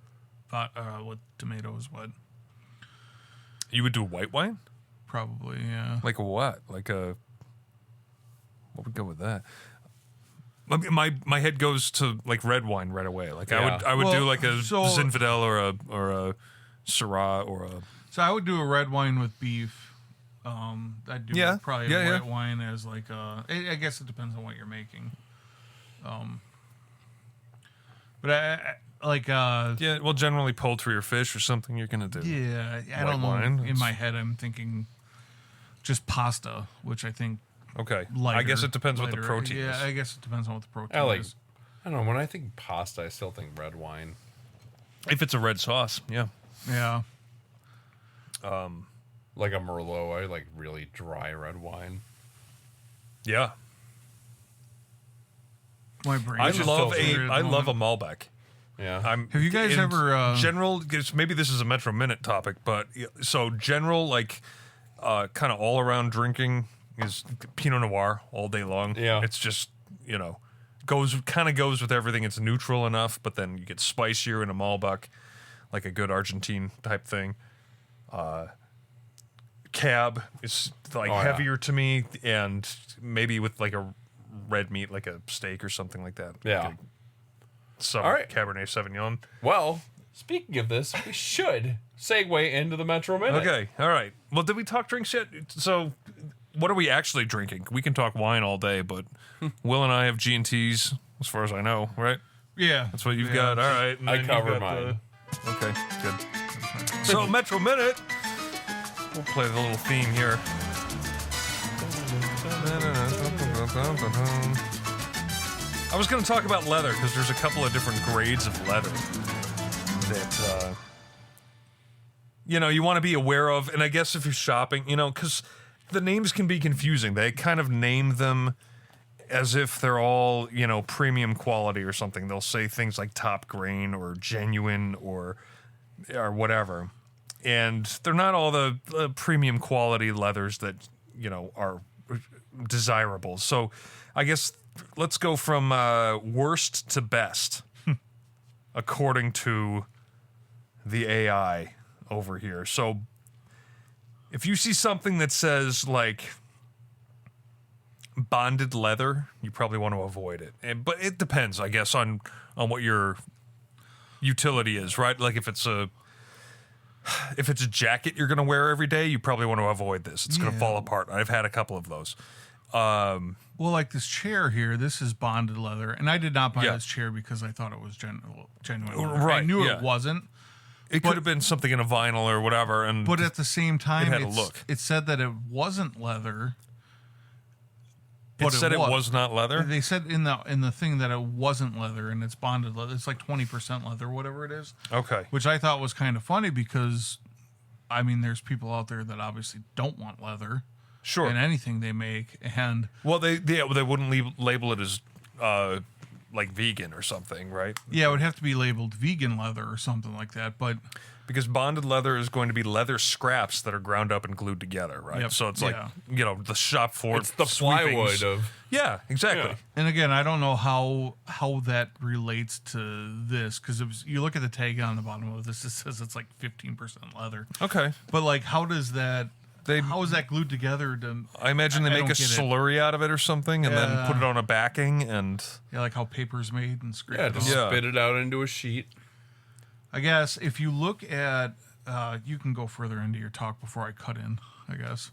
tomatoes. What You would do white wine? probably yeah. Like what? Like a what would go with that? I mean, my head goes to like red wine right away. Like Yeah. I would do Well, like a so- Zinfandel or a Syrah or a So I would do a red wine with beef. I'd do Yeah. probably Yeah, a yeah. white wine as like I guess it depends on what you're making. But I like yeah. Well, generally poultry or fish or something you're gonna do. yeah, I White don't know. wine, In it's- my head, I'm thinking just pasta, which I think Okay. lighter. I guess it depends what the lighter. protein Yeah, is. I guess it depends on what the protein I like. is. I don't know. When I think pasta, I still think red wine. If it's a red sauce, yeah. Yeah. Like a Merlot, I like really dry red wine. Yeah. My brain. I just love fills it. I love a Malbec. Yeah. Have you guys ever, general? Maybe this is a Metro Minute topic, but so general like kind of all around drinking is Pinot Noir all day long. Yeah. It's just goes with everything. It's neutral enough, but then you get spicier in a Malbec, like a good Argentine type thing. Cab is like Oh, yeah. heavier to me, and maybe with like a red meat, like a steak or something like that. Yeah. Like some All right. Cabernet Sauvignon. Well, Speaking of this, we should segue into the Metro Minute. Okay, all right. Well, did we talk drinks yet? So, what are we actually drinking? We can talk wine all day, but Will and I have G&Ts, as far as I know, right? Yeah. That's what you've got. All right. And I then cover you've got mine. Okay, good. So, Metro Minute. We'll play the little theme here. I was going to talk about leather because there's a couple of different grades of leather that you want to be aware of. And I guess if you're shopping, because the names can be confusing. They kind of name them as if they're all, premium quality or something. They'll say things like top grain or genuine or whatever. And they're not all the premium quality leathers that, are desirable. So I guess let's go from worst to best, according to the AI over here. So if you see something that says like bonded leather, you probably want to avoid it. But it depends, I guess, on what your utility is, right? Like if it's a jacket you're going to wear every day, you probably want to avoid this. It's going to fall apart. I've had a couple of those. Well, like this chair here, this is bonded leather, and I did not buy this chair because I thought it was genuine leather. Right, I knew it wasn't. It could have been something in a vinyl or whatever, but at the same time, it said that it wasn't leather. It said it was not leather? They said in the thing that it wasn't leather, and it's bonded leather. It's like 20% leather, whatever it is. Okay. Which I thought was kind of funny because, I mean, there's people out there that obviously don't want leather. Sure. In anything they make. And well, they wouldn't label it as like vegan or something, right? Yeah, it would have to be labeled vegan leather or something like that. But because bonded leather is going to be leather scraps that are ground up and glued together, right? Yep. So it's like, the shop floor. It's the plywood of. Yeah, exactly. Yeah. And again, I don't know how that relates to this because you look at the tag on the bottom of this, it says it's like 15% leather. Okay. But like, how does that? How is that glued together? I imagine they make a slurry out of it or something, and then put it on a backing, and like how paper's made and scrape. Spit it out into a sheet. I guess if you look at, you can go further into your talk before I cut in. I guess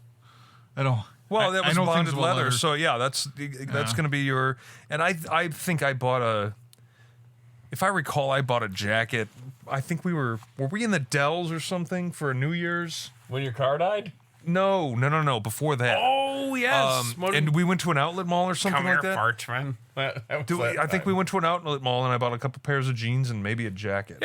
I don't. Well, that was bonded leather, so yeah, that's going to be your. And I think I bought if I recall, I bought a jacket. I think were we in the Dells or something for a New Year's when your car died? No. Before that. Oh yes, and we went to an outlet mall or something like that. Farchman. I think we went to an outlet mall and I bought a couple pairs of jeans and maybe a jacket.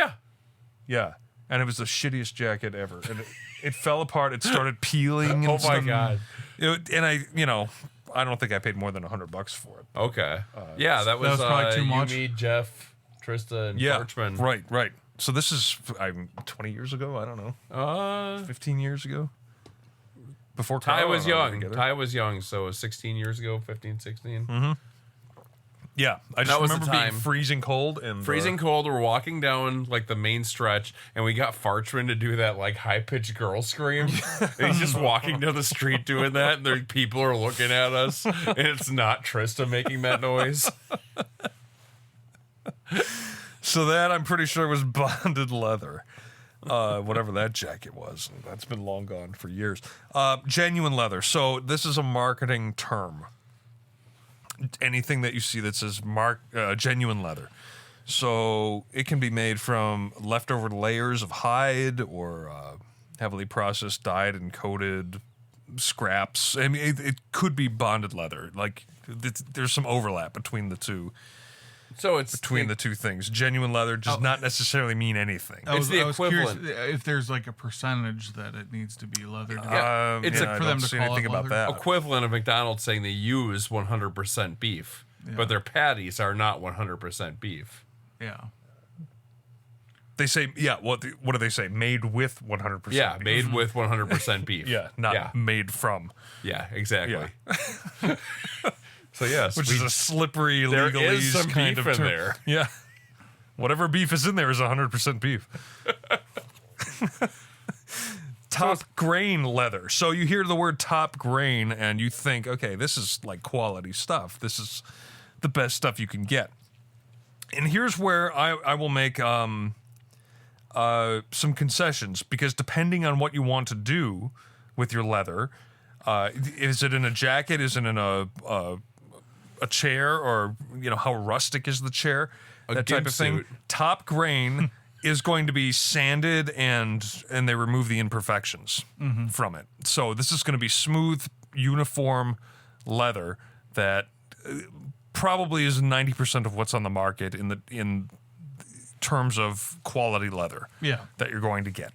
Yeah, and it was the shittiest jacket ever. And it fell apart. It started peeling. And my god! And I don't think I paid more than $100 for it. Okay. That was probably too much. You, me, Jeff, Trista, and Farchman. Right. So this is 20 years ago. I don't know. 15 years ago. Before Ty was young. So it was 16 years ago, 15, 16. Mm-hmm. Yeah, I just remember being freezing cold. We're walking down like the main stretch, and we got Farchman to do that like high pitched girl scream. And he's just walking down the street doing that, and people are looking at us, and it's not Trista making that noise. So that I'm pretty sure was bonded leather. Whatever that jacket was. That's been long gone for years. Genuine leather. So this is a marketing term. Anything that you see that says genuine leather. So it can be made from leftover layers of hide or heavily processed, dyed and coated scraps. I mean, it could be bonded leather. Like there's some overlap between the two. So it's between the two things. Genuine leather does not necessarily mean anything. It's the equivalent. If there's like a percentage that it needs to be leather. It's for them to call it about that. Equivalent of McDonald's saying they use 100% beef, but their patties are not 100% beef. Yeah. They say, what do they say? Made with 100% beef. Yeah, made with 100% beef. not made from. Yeah, exactly. Yeah. So yes, which is a slippery legalese there is some kind beef of in term. there. Yeah, whatever beef is in there is 100% beef. Top grain leather. So you hear the word top grain and you think, okay, this is like quality stuff. This is the best stuff you can get. And here's where I will make some concessions, because depending on what you want to do with your leather, is it in a jacket? Is it in a chair? Or, how rustic is the chair? That type of thing. Suit. Top grain is going to be sanded and they remove the imperfections from it. So this is going to be smooth, uniform leather that probably is 90% of what's on the market in terms of quality leather that you're going to get.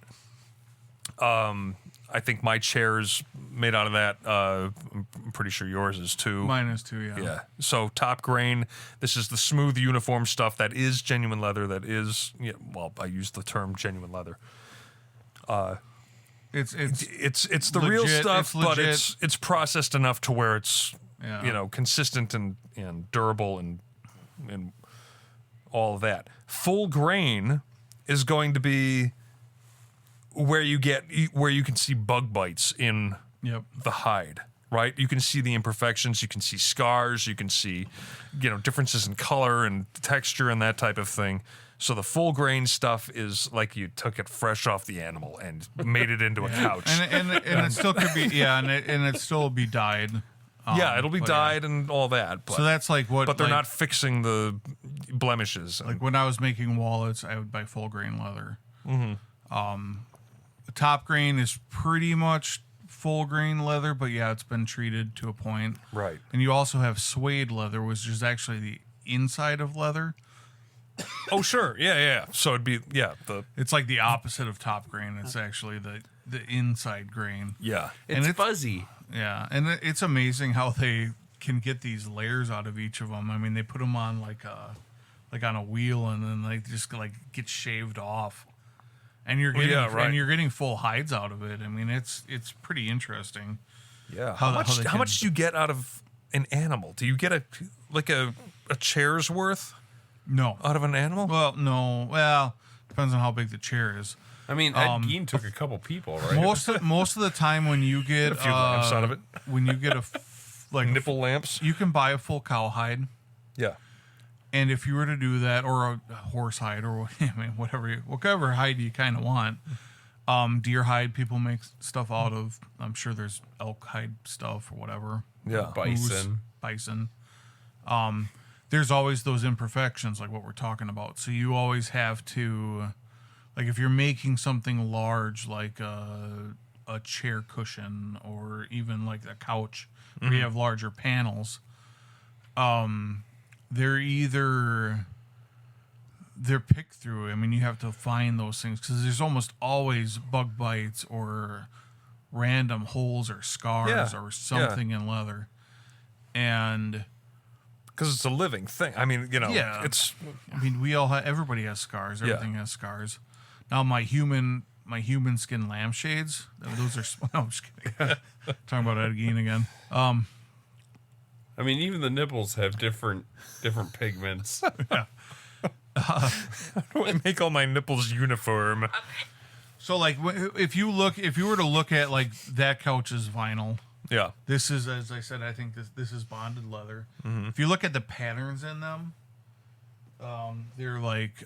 I think my chair's made out of that. I'm pretty sure yours is too. Mine is too, yeah. Yeah. So top grain, this is the smooth, uniform stuff that is genuine leather. That is, I use the term genuine leather. It's the legit, real stuff, but it's processed enough to where it's Yeah. consistent and durable and all of that. Full grain is going to be where you can see bug bites in the hide, right? You can see the imperfections, you can see scars, you can see differences in color and texture and that type of thing. So the full grain stuff is like you took it fresh off the animal and made it into a couch. And it still could be and it still be dyed. It'll be dyed and all that. But, so that's like what. But they're not fixing the blemishes. Like when I was making wallets, I would buy full grain leather. The top grain is pretty much full grain leather, but it's been treated to a point. Right. And you also have suede leather, which is actually the inside of leather. Oh, sure. Yeah. So it'd be, it's like the opposite of top grain. It's actually the inside grain. Yeah. It's fuzzy. Yeah. And it's amazing how they can get these layers out of each of them. I mean, they put them on like on a wheel and then just get shaved off. And you're getting and you're getting full hides out of it. I mean, it's pretty interesting. Yeah. How much do you get out of an animal? Do you get a chair's worth? No. Out of an animal? Well, no. Well, depends on how big the chair is. I mean, Ed Gein took a couple people, right? Most of the time when you get a few lamps out of it. When you get nipple lamps, you can buy a full cow hide. Yeah. And if you were to do that, or a horse hide, or whatever hide you kind of want, deer hide people make stuff out of. I'm sure there's elk hide stuff or whatever. Yeah, bison. There's always those imperfections, like what we're talking about. So you always have to, like, if you're making something large, like a chair cushion, or even like a couch, where you have larger panels. They're picked through. I mean, you have to find those things because there's almost always bug bites or random holes or scars or something in leather. And because it's a living thing. I mean, it's. I mean, everybody has scars. Everything has scars. Now, my human skin lampshades. Those are. No, I'm just kidding. Talking about Ed Gein again. I mean, even the nipples have different pigments. Yeah. How do I make all my nipples uniform? So, like, if you were to look at like that couch's vinyl, this is, as I said, I think this is bonded leather. Mm-hmm. If you look at the patterns in them, they're like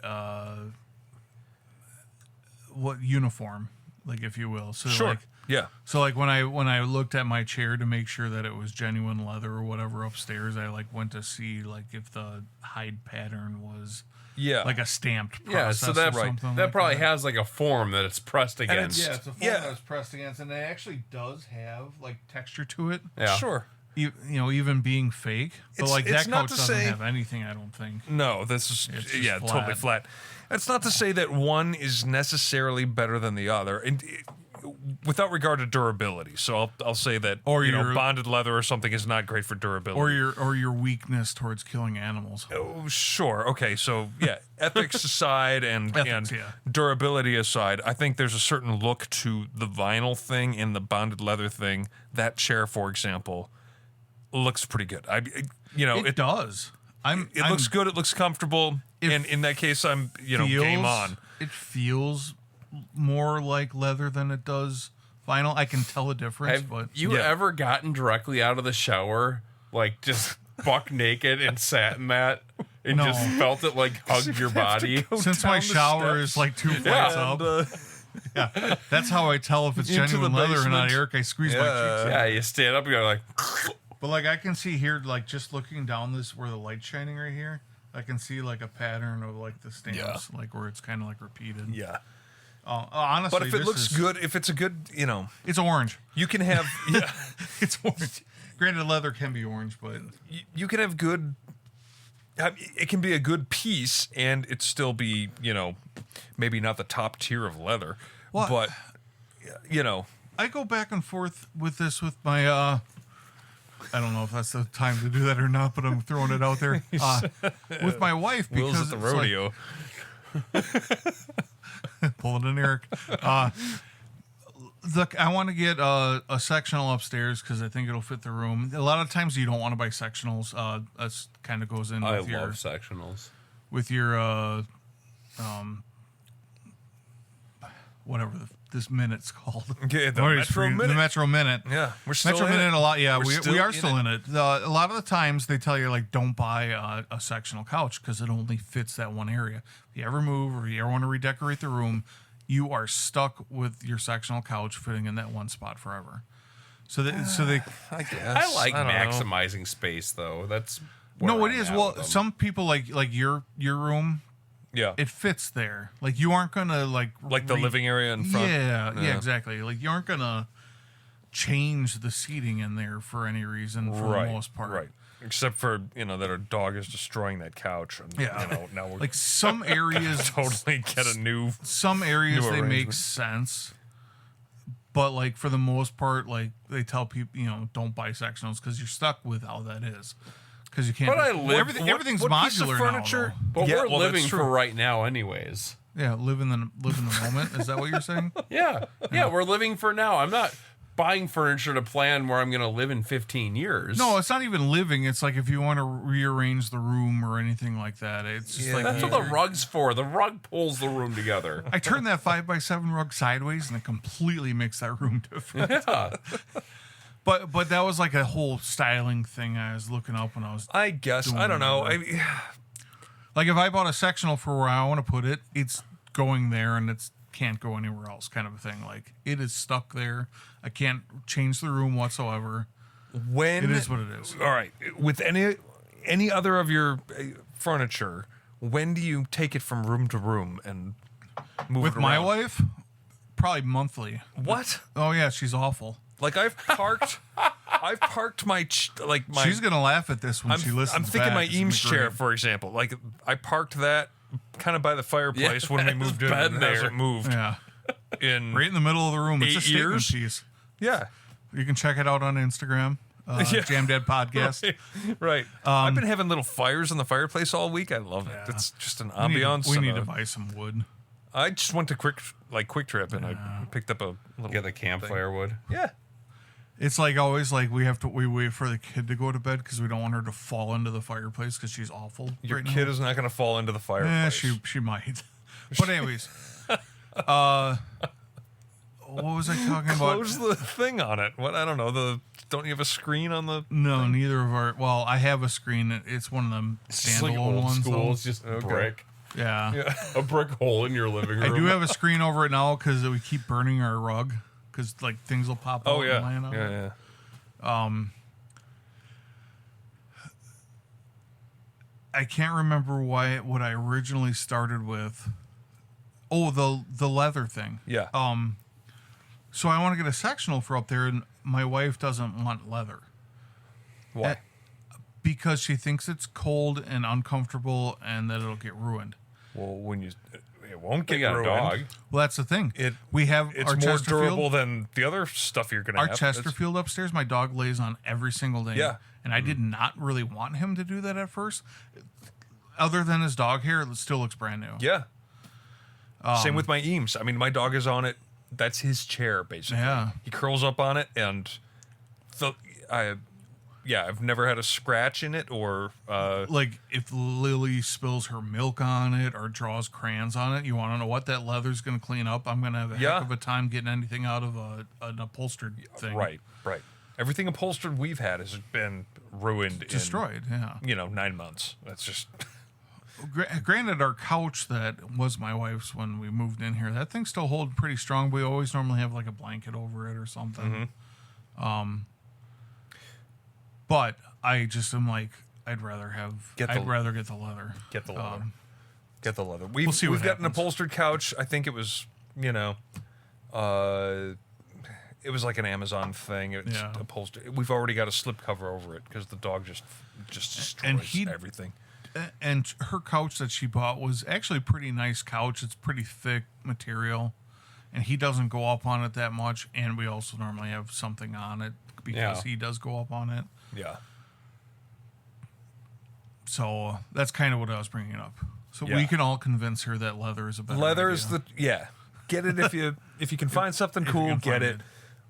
what uniform, like, if you will. So sure. So like when I looked at my chair to make sure that it was genuine leather or whatever upstairs, I like went to see like if the hide pattern was like a stamped process. So that probably has like a form that it's pressed against. It's a form that's pressed against, and it actually does have like texture to it. Yeah, sure. Even being fake, but like that couch doesn't have anything. I don't think. No, this is totally flat. It's not to say that one is necessarily better than the other, and without regard to durability. So I'll say that bonded leather or something is not great for durability, or your weakness towards killing animals. Oh, sure. Okay, so ethics aside and durability aside, I think there's a certain look to the vinyl thing and the bonded leather thing. That chair, for example, looks pretty good. It does. It looks good. It looks comfortable. And in that case, I'm game on. It feels more like leather than it does vinyl. I can tell the difference. Have you ever gotten directly out of the shower, like just buck naked and sat in that? and just felt it like hug your body. Since my shower is like 2 flights up. Yeah, that's how I tell if it's genuine leather or not, Eric. I squeeze my cheeks. Yeah, you stand up, you're like... But like I can see here, like just looking down this where the light's shining right here, I can see like a pattern of like the stamps, like where it's kind of like repeated. Yeah. Honestly, but if it looks good, if it's a good, it's orange. You can have, it's orange. Granted, leather can be orange, but you can have good. It can be a good piece, and it still be, maybe not the top tier of leather, but I go back and forth with this with my. I don't know if that's the time to do that or not, but I'm throwing it out there with my wife because Will's at the rodeo. Pulling an Eric. Look, I want to get a sectional upstairs because I think it'll fit the room. A lot of times you don't want to buy sectionals. That kind of goes in with I love sectionals. With your whatever this minute's called. Yeah, the Metro Minute. The Metro Minute. Yeah, we're still Metro in Minute it. a lot. Yeah, We're we are still in it. A lot of the times they tell you like don't buy a sectional couch because it only fits that one area. If you ever move or you ever want to redecorate the room, you are stuck with your sectional couch fitting in that one spot forever. So they I guess I like don't know. maximizing space though. That's no, where it I'm is. at Well, with them. some people like your room. Yeah, It fits there. Like you aren't gonna like the living area in front. Yeah, exactly. Like you aren't gonna change the seating in there for any reason for the most part. Right. Except for that our dog is destroying that couch. And, now we're Like some areas totally get a new. some areas new they make arrangement. sense, but like for the most part, like they tell people don't buy sectionals because you're stuck with how that is. Because you can't. But I live- everything's what piece of modular furniture? now. But Yeah, we're well, that's living true. for right now, anyways. Though. Yeah, live in the moment. Is that what you're saying? Yeah, we're living for now. I'm not buying furniture to plan where I'm going to live in 15 years. No, it's not even living. It's like if you want to rearrange the room or anything like that. It's just like That's what the rug's for. The rug pulls the room together. I turned that 5x7 rug sideways and it completely makes that room different. Yeah. But that was like a whole styling thing I was looking up when I was I guess I don't know. like if I bought a sectional for where I want to put it, it's going there and it's can't go anywhere else kind of a thing. Like it is stuck there. I can't change the room whatsoever. When It is what it is. All right. With any other of your furniture, when do you take it from room to room and move With it my around? wife, probably monthly. What? Oh yeah, she's awful. Like I've parked my She's gonna laugh at this when she listens. I'm thinking back. my It's gonna be Eames chair, great. for example. Like I parked that kind of by the fireplace when we moved in. been And it there. hasn't moved Yeah, in right in the middle of the room. It's a 8 statement years? piece. Yeah. You can check it out on Instagram. Yeah. jamdadpodcast. Right. I've been having little fires in the fireplace all week. I love it. Yeah. It's just an We need to- ambiance. We and need a- to buy some wood. I just went to Quick Trip and I picked up a little Get the campfire wood. Yeah. It's like always like we wait for the kid to go to bed because we don't want her to fall into the fireplace because she's awful. Your right kid now. is not going to fall into the fireplace. She might. But anyways, what was I talking about? Close the thing on it. What? I don't know. Don't you have a screen on the? No, neither of our. Well, I have a screen. It's one of them It's like standalone old ones. school. Though. It's just Okay. brick. Yeah. A brick hole in your living room. I do have a screen over it now because we keep burning our rug because like things will pop out Oh and yeah. land on it. Yeah. I can't remember what I originally started with. Oh, the leather thing. Yeah. So I want to get a sectional for up there, and my wife doesn't want leather Why? because she thinks it's cold and uncomfortable, and that it'll get ruined. Well, it won't get You got a ruined. dog. Well, that's the thing. It we have It's our more Chesterfield. durable than the other stuff you're gonna Our have. It's- Chesterfield upstairs, my dog lays on every single day. Yeah. And I did not really want him to do that at first. Other than his dog hair, it still looks brand new. Yeah. Same with my Eames. I mean, my dog is on it. That's his chair, basically. Yeah. He curls up on it, and I've never had a scratch in it or. Like if Lily spills her milk on it or draws crayons on it, you want to know what that leather's going to clean up? I'm going to have a Yeah. heck of a time getting anything out of an upholstered thing. Right. Everything upholstered we've had has been ruined, Destroyed, yeah. in 9 months. That's just Granted, our couch that was my wife's when we moved in here, that thing still holds pretty strong. We always normally have like a blanket over it or something. Mm-hmm. But I just am like, I'd rather get the leather. Get the leather. Get the leather. We'll see. We've got an upholstered couch. I think it was, it was like an Amazon thing. It's upholstered. We've already got a slip cover over it because the dog just destroys everything. And her couch that she bought was actually a pretty nice couch. It's pretty thick material, and he doesn't go up on it that much. And we also normally have something on it because he does go up on it. Yeah. So that's kind of what I was bringing up. So we can all convince her that leather is a better leather idea. is get it if you can find something cool, get it.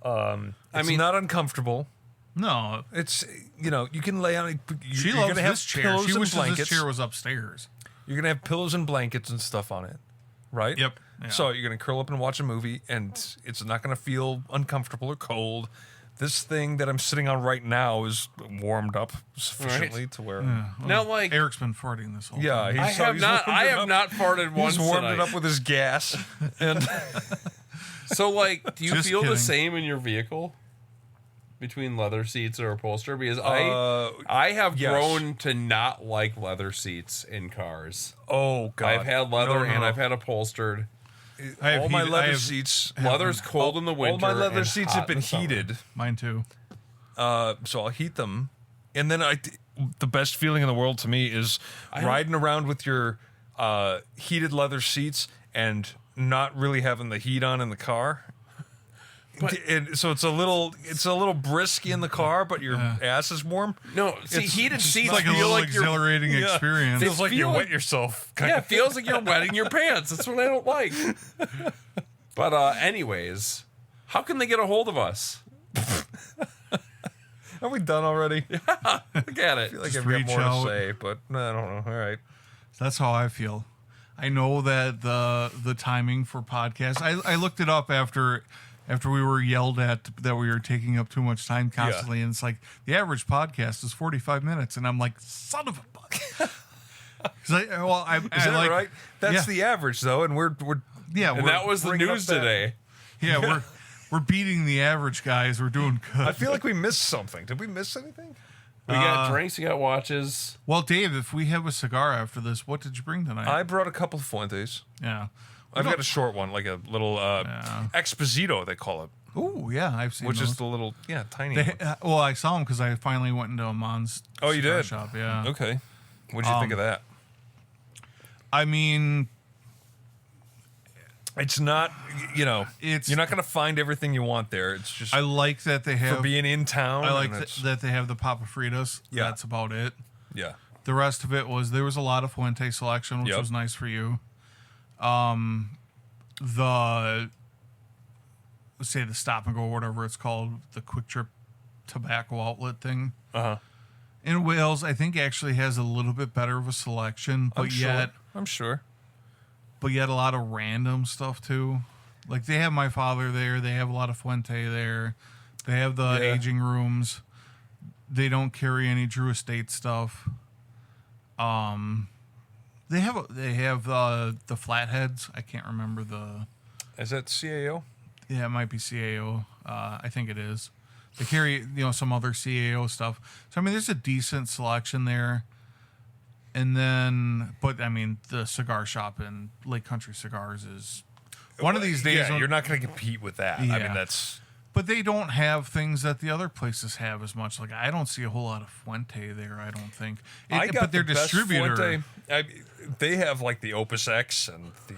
It's not uncomfortable. No, it's you can lay on it. She loves this chair. She wishes this chair was upstairs. You're gonna have pillows and blankets and stuff on it, right? Yep. Yeah. So you're gonna curl up and watch a movie, and it's not gonna feel uncomfortable or cold. This thing that I'm sitting on right now is warmed up sufficiently to where. Yeah. Well, now, like Eric's been farting this whole time. Yeah, I have not farted once. He's warmed tonight. it up with his gas, and so like, do you Just feel kidding. the same in your vehicle between leather seats or upholstery? Because I have grown to not like leather seats in cars. Oh God, I've had leather and I've had upholstered. All my leather seats. Leather's cold in the winter. All my leather and seats hot have been in the summer. heated. Mine too. So I'll heat them, and then the best feeling in the world to me is riding around with your heated leather seats and not really having the heat on in the car. And so it's a little brisky in the car, but your ass is warm. No, see, heated seats It's like a feel little like exhilarating experience. Feels like you wet yourself. it feels like you're wetting your pants. That's what I don't like. But anyways, how can they get a hold of us? Are we done already? Look at it. I feel like Just I've got reach more out. to say, but I don't know. All right. That's how I feel. I know that the timing for podcasts. I looked it up after we were yelled at that we were taking up too much time constantly, and it's like the average podcast is 45 minutes, and I'm like, son of a buck. Is that right? That's the average, though, and we're And that was the bringing news up that. today. Yeah, we're beating the average guys. We're doing good. I feel like we missed something. Did we miss anything? We got drinks, we got watches. Well, Dave, if we have a cigar after this, what did you bring tonight? I brought a couple of Fuentes. Yeah. I've got a short one, like a little Exposito, they call it. Oh, yeah, I've seen Which those. is the little, tiny They, one. well, I saw them because I finally went into Amon's Oh, you cigar did? shop. Yeah. Okay. What'd you think of that? I mean, It's not, you're It's- not going to find everything you want there. It's just I like that they have. for being in town. I like and it's- that they have the Papa Fritas. Yeah. That's about it. Yeah. The rest of it was there was a lot of Fuente selection, which Yep. was nice for you. Let's say the Stop and Go, whatever it's called, the Quick Trip tobacco outlet thing. Uh-huh. In Wales, I think actually has a little bit better of a selection, but I'm sure. but yet a lot of random stuff too. Like they have My Father there, they have a lot of Fuente there, they have the aging rooms. They don't carry any Drew Estate stuff. They have the Flatheads. I can't remember the. Is that CAO? Yeah, it might be CAO. I think it is. They carry some other CAO stuff. So I mean, there's a decent selection there. And then, but I mean, the cigar shop in Lake Country Cigars is one of these days. Yeah, you're not going to compete with that. I Yeah. mean, that's. But they don't have things that the other places have as much. Like I don't see a whole lot of Fuente there. I don't think. But their the best distributor. Fuente. They have like the Opus X and the.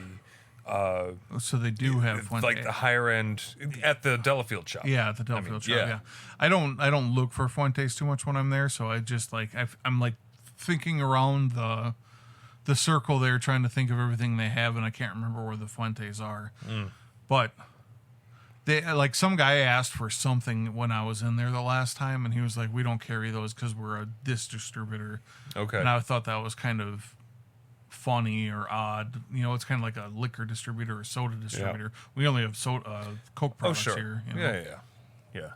So they do have Fuente. Like the higher end at the Delafield shop. Yeah, at the Delafield shop. yeah. Yeah, I don't look for Fuentes too much when I'm there. So I just I'm like thinking around the circle there, trying to think of everything they have, and I can't remember where the Fuentes are. But they some guy asked for something when I was in there the last time, and he was like, "We don't carry those because we're this distributor." Okay. And I thought that was kind of funny or odd. It's kind of like a liquor distributor or soda distributor. We only have Coke products here. Yeah.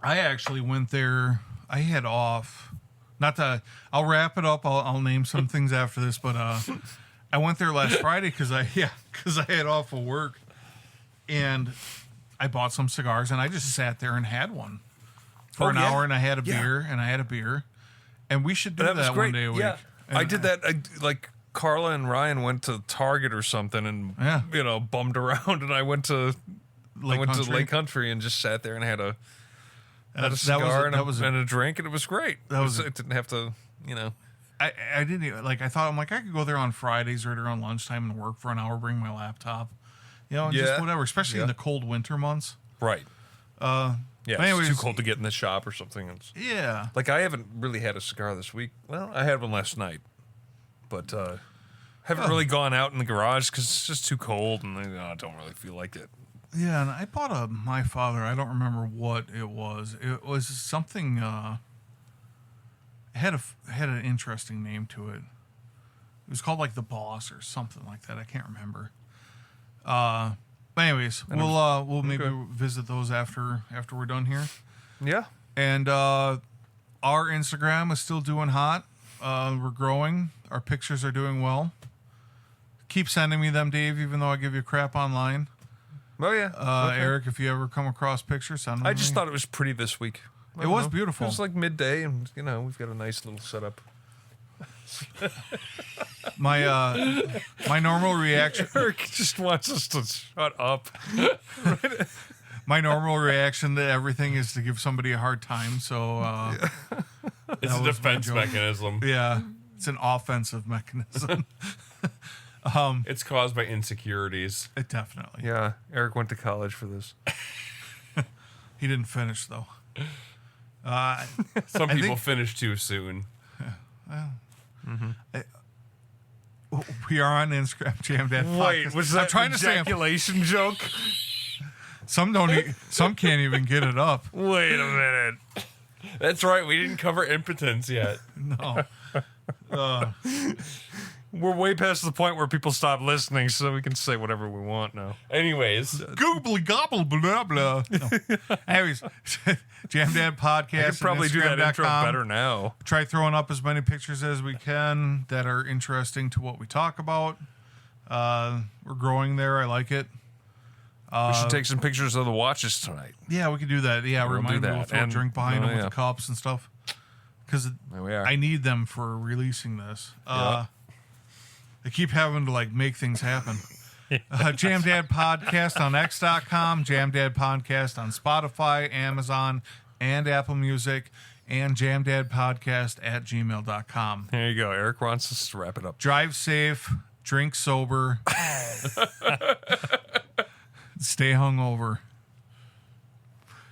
I actually went there. I had off I'll wrap it up. I'll name some things after this, but I went there last Friday because I had off of work, and I bought some cigars, and I just sat there and had one for an hour, and I had a beer, and we should do that one day a week. Yeah, I did that. Like Carla and Ryan went to Target or something, and bummed around, and I went to Lake Country and just sat there and had a cigar and a drink, and it was great. It didn't have to, I didn't even, I thought I could go there on Fridays right around lunchtime and work for an hour, bring my laptop, just whatever, especially in the cold winter months. Right. Anyways, it's too cold to get in the shop or something. I haven't really had a cigar this week. Well, I had one last night, but haven't really gone out in the garage because it's just too cold, and I don't really feel like it. Yeah, and I bought My Father. I don't remember what it was. It was something. It had an interesting name to it. It was called the Boss or something like that. I can't remember. But anyways, we'll maybe visit those after we're done here. Yeah. And our Instagram is still doing hot. We're growing. Our pictures are doing well. Keep sending me them, Dave, even though I give you crap online. Oh, yeah. Eric, if you ever come across pictures, send them I just thought it was pretty this week. It was beautiful. It was midday, and, we've got a nice little setup. My normal reaction... Eric just wants us to shut up. My normal reaction to everything is to give somebody a hard time, so... It's a defense mechanism. Yeah, it's an offensive mechanism. It's caused by insecurities. It definitely. Yeah, Eric went to college for this. He didn't finish, though. Some people finish too soon. We are on Instagram, JamDad. Wait, was that an ejaculation joke? Some don't. Some can't even get it up. Wait a minute. That's right. We didn't cover impotence yet. No. We're way past the point where people stop listening, so we can say whatever we want now. Anyways. Goobly gobble, blah, blah. No. Anyways, JamDad Podcast. I could probably do that intro better now. Try throwing up as many pictures as we can that are interesting to what we talk about. We're growing there. I like it. We should take some pictures of the watches tonight. Yeah, we could do that. Yeah, remind me we'll throw a drink behind them with the cups and stuff. Because I need them for releasing this. They keep having to make things happen. JamDad Podcast on X.com, JamDad Podcast on Spotify, Amazon, and Apple Music, and jamdadpodcast@gmail.com. There you go. Eric wants us to wrap it up. Drive safe, drink sober, stay hungover.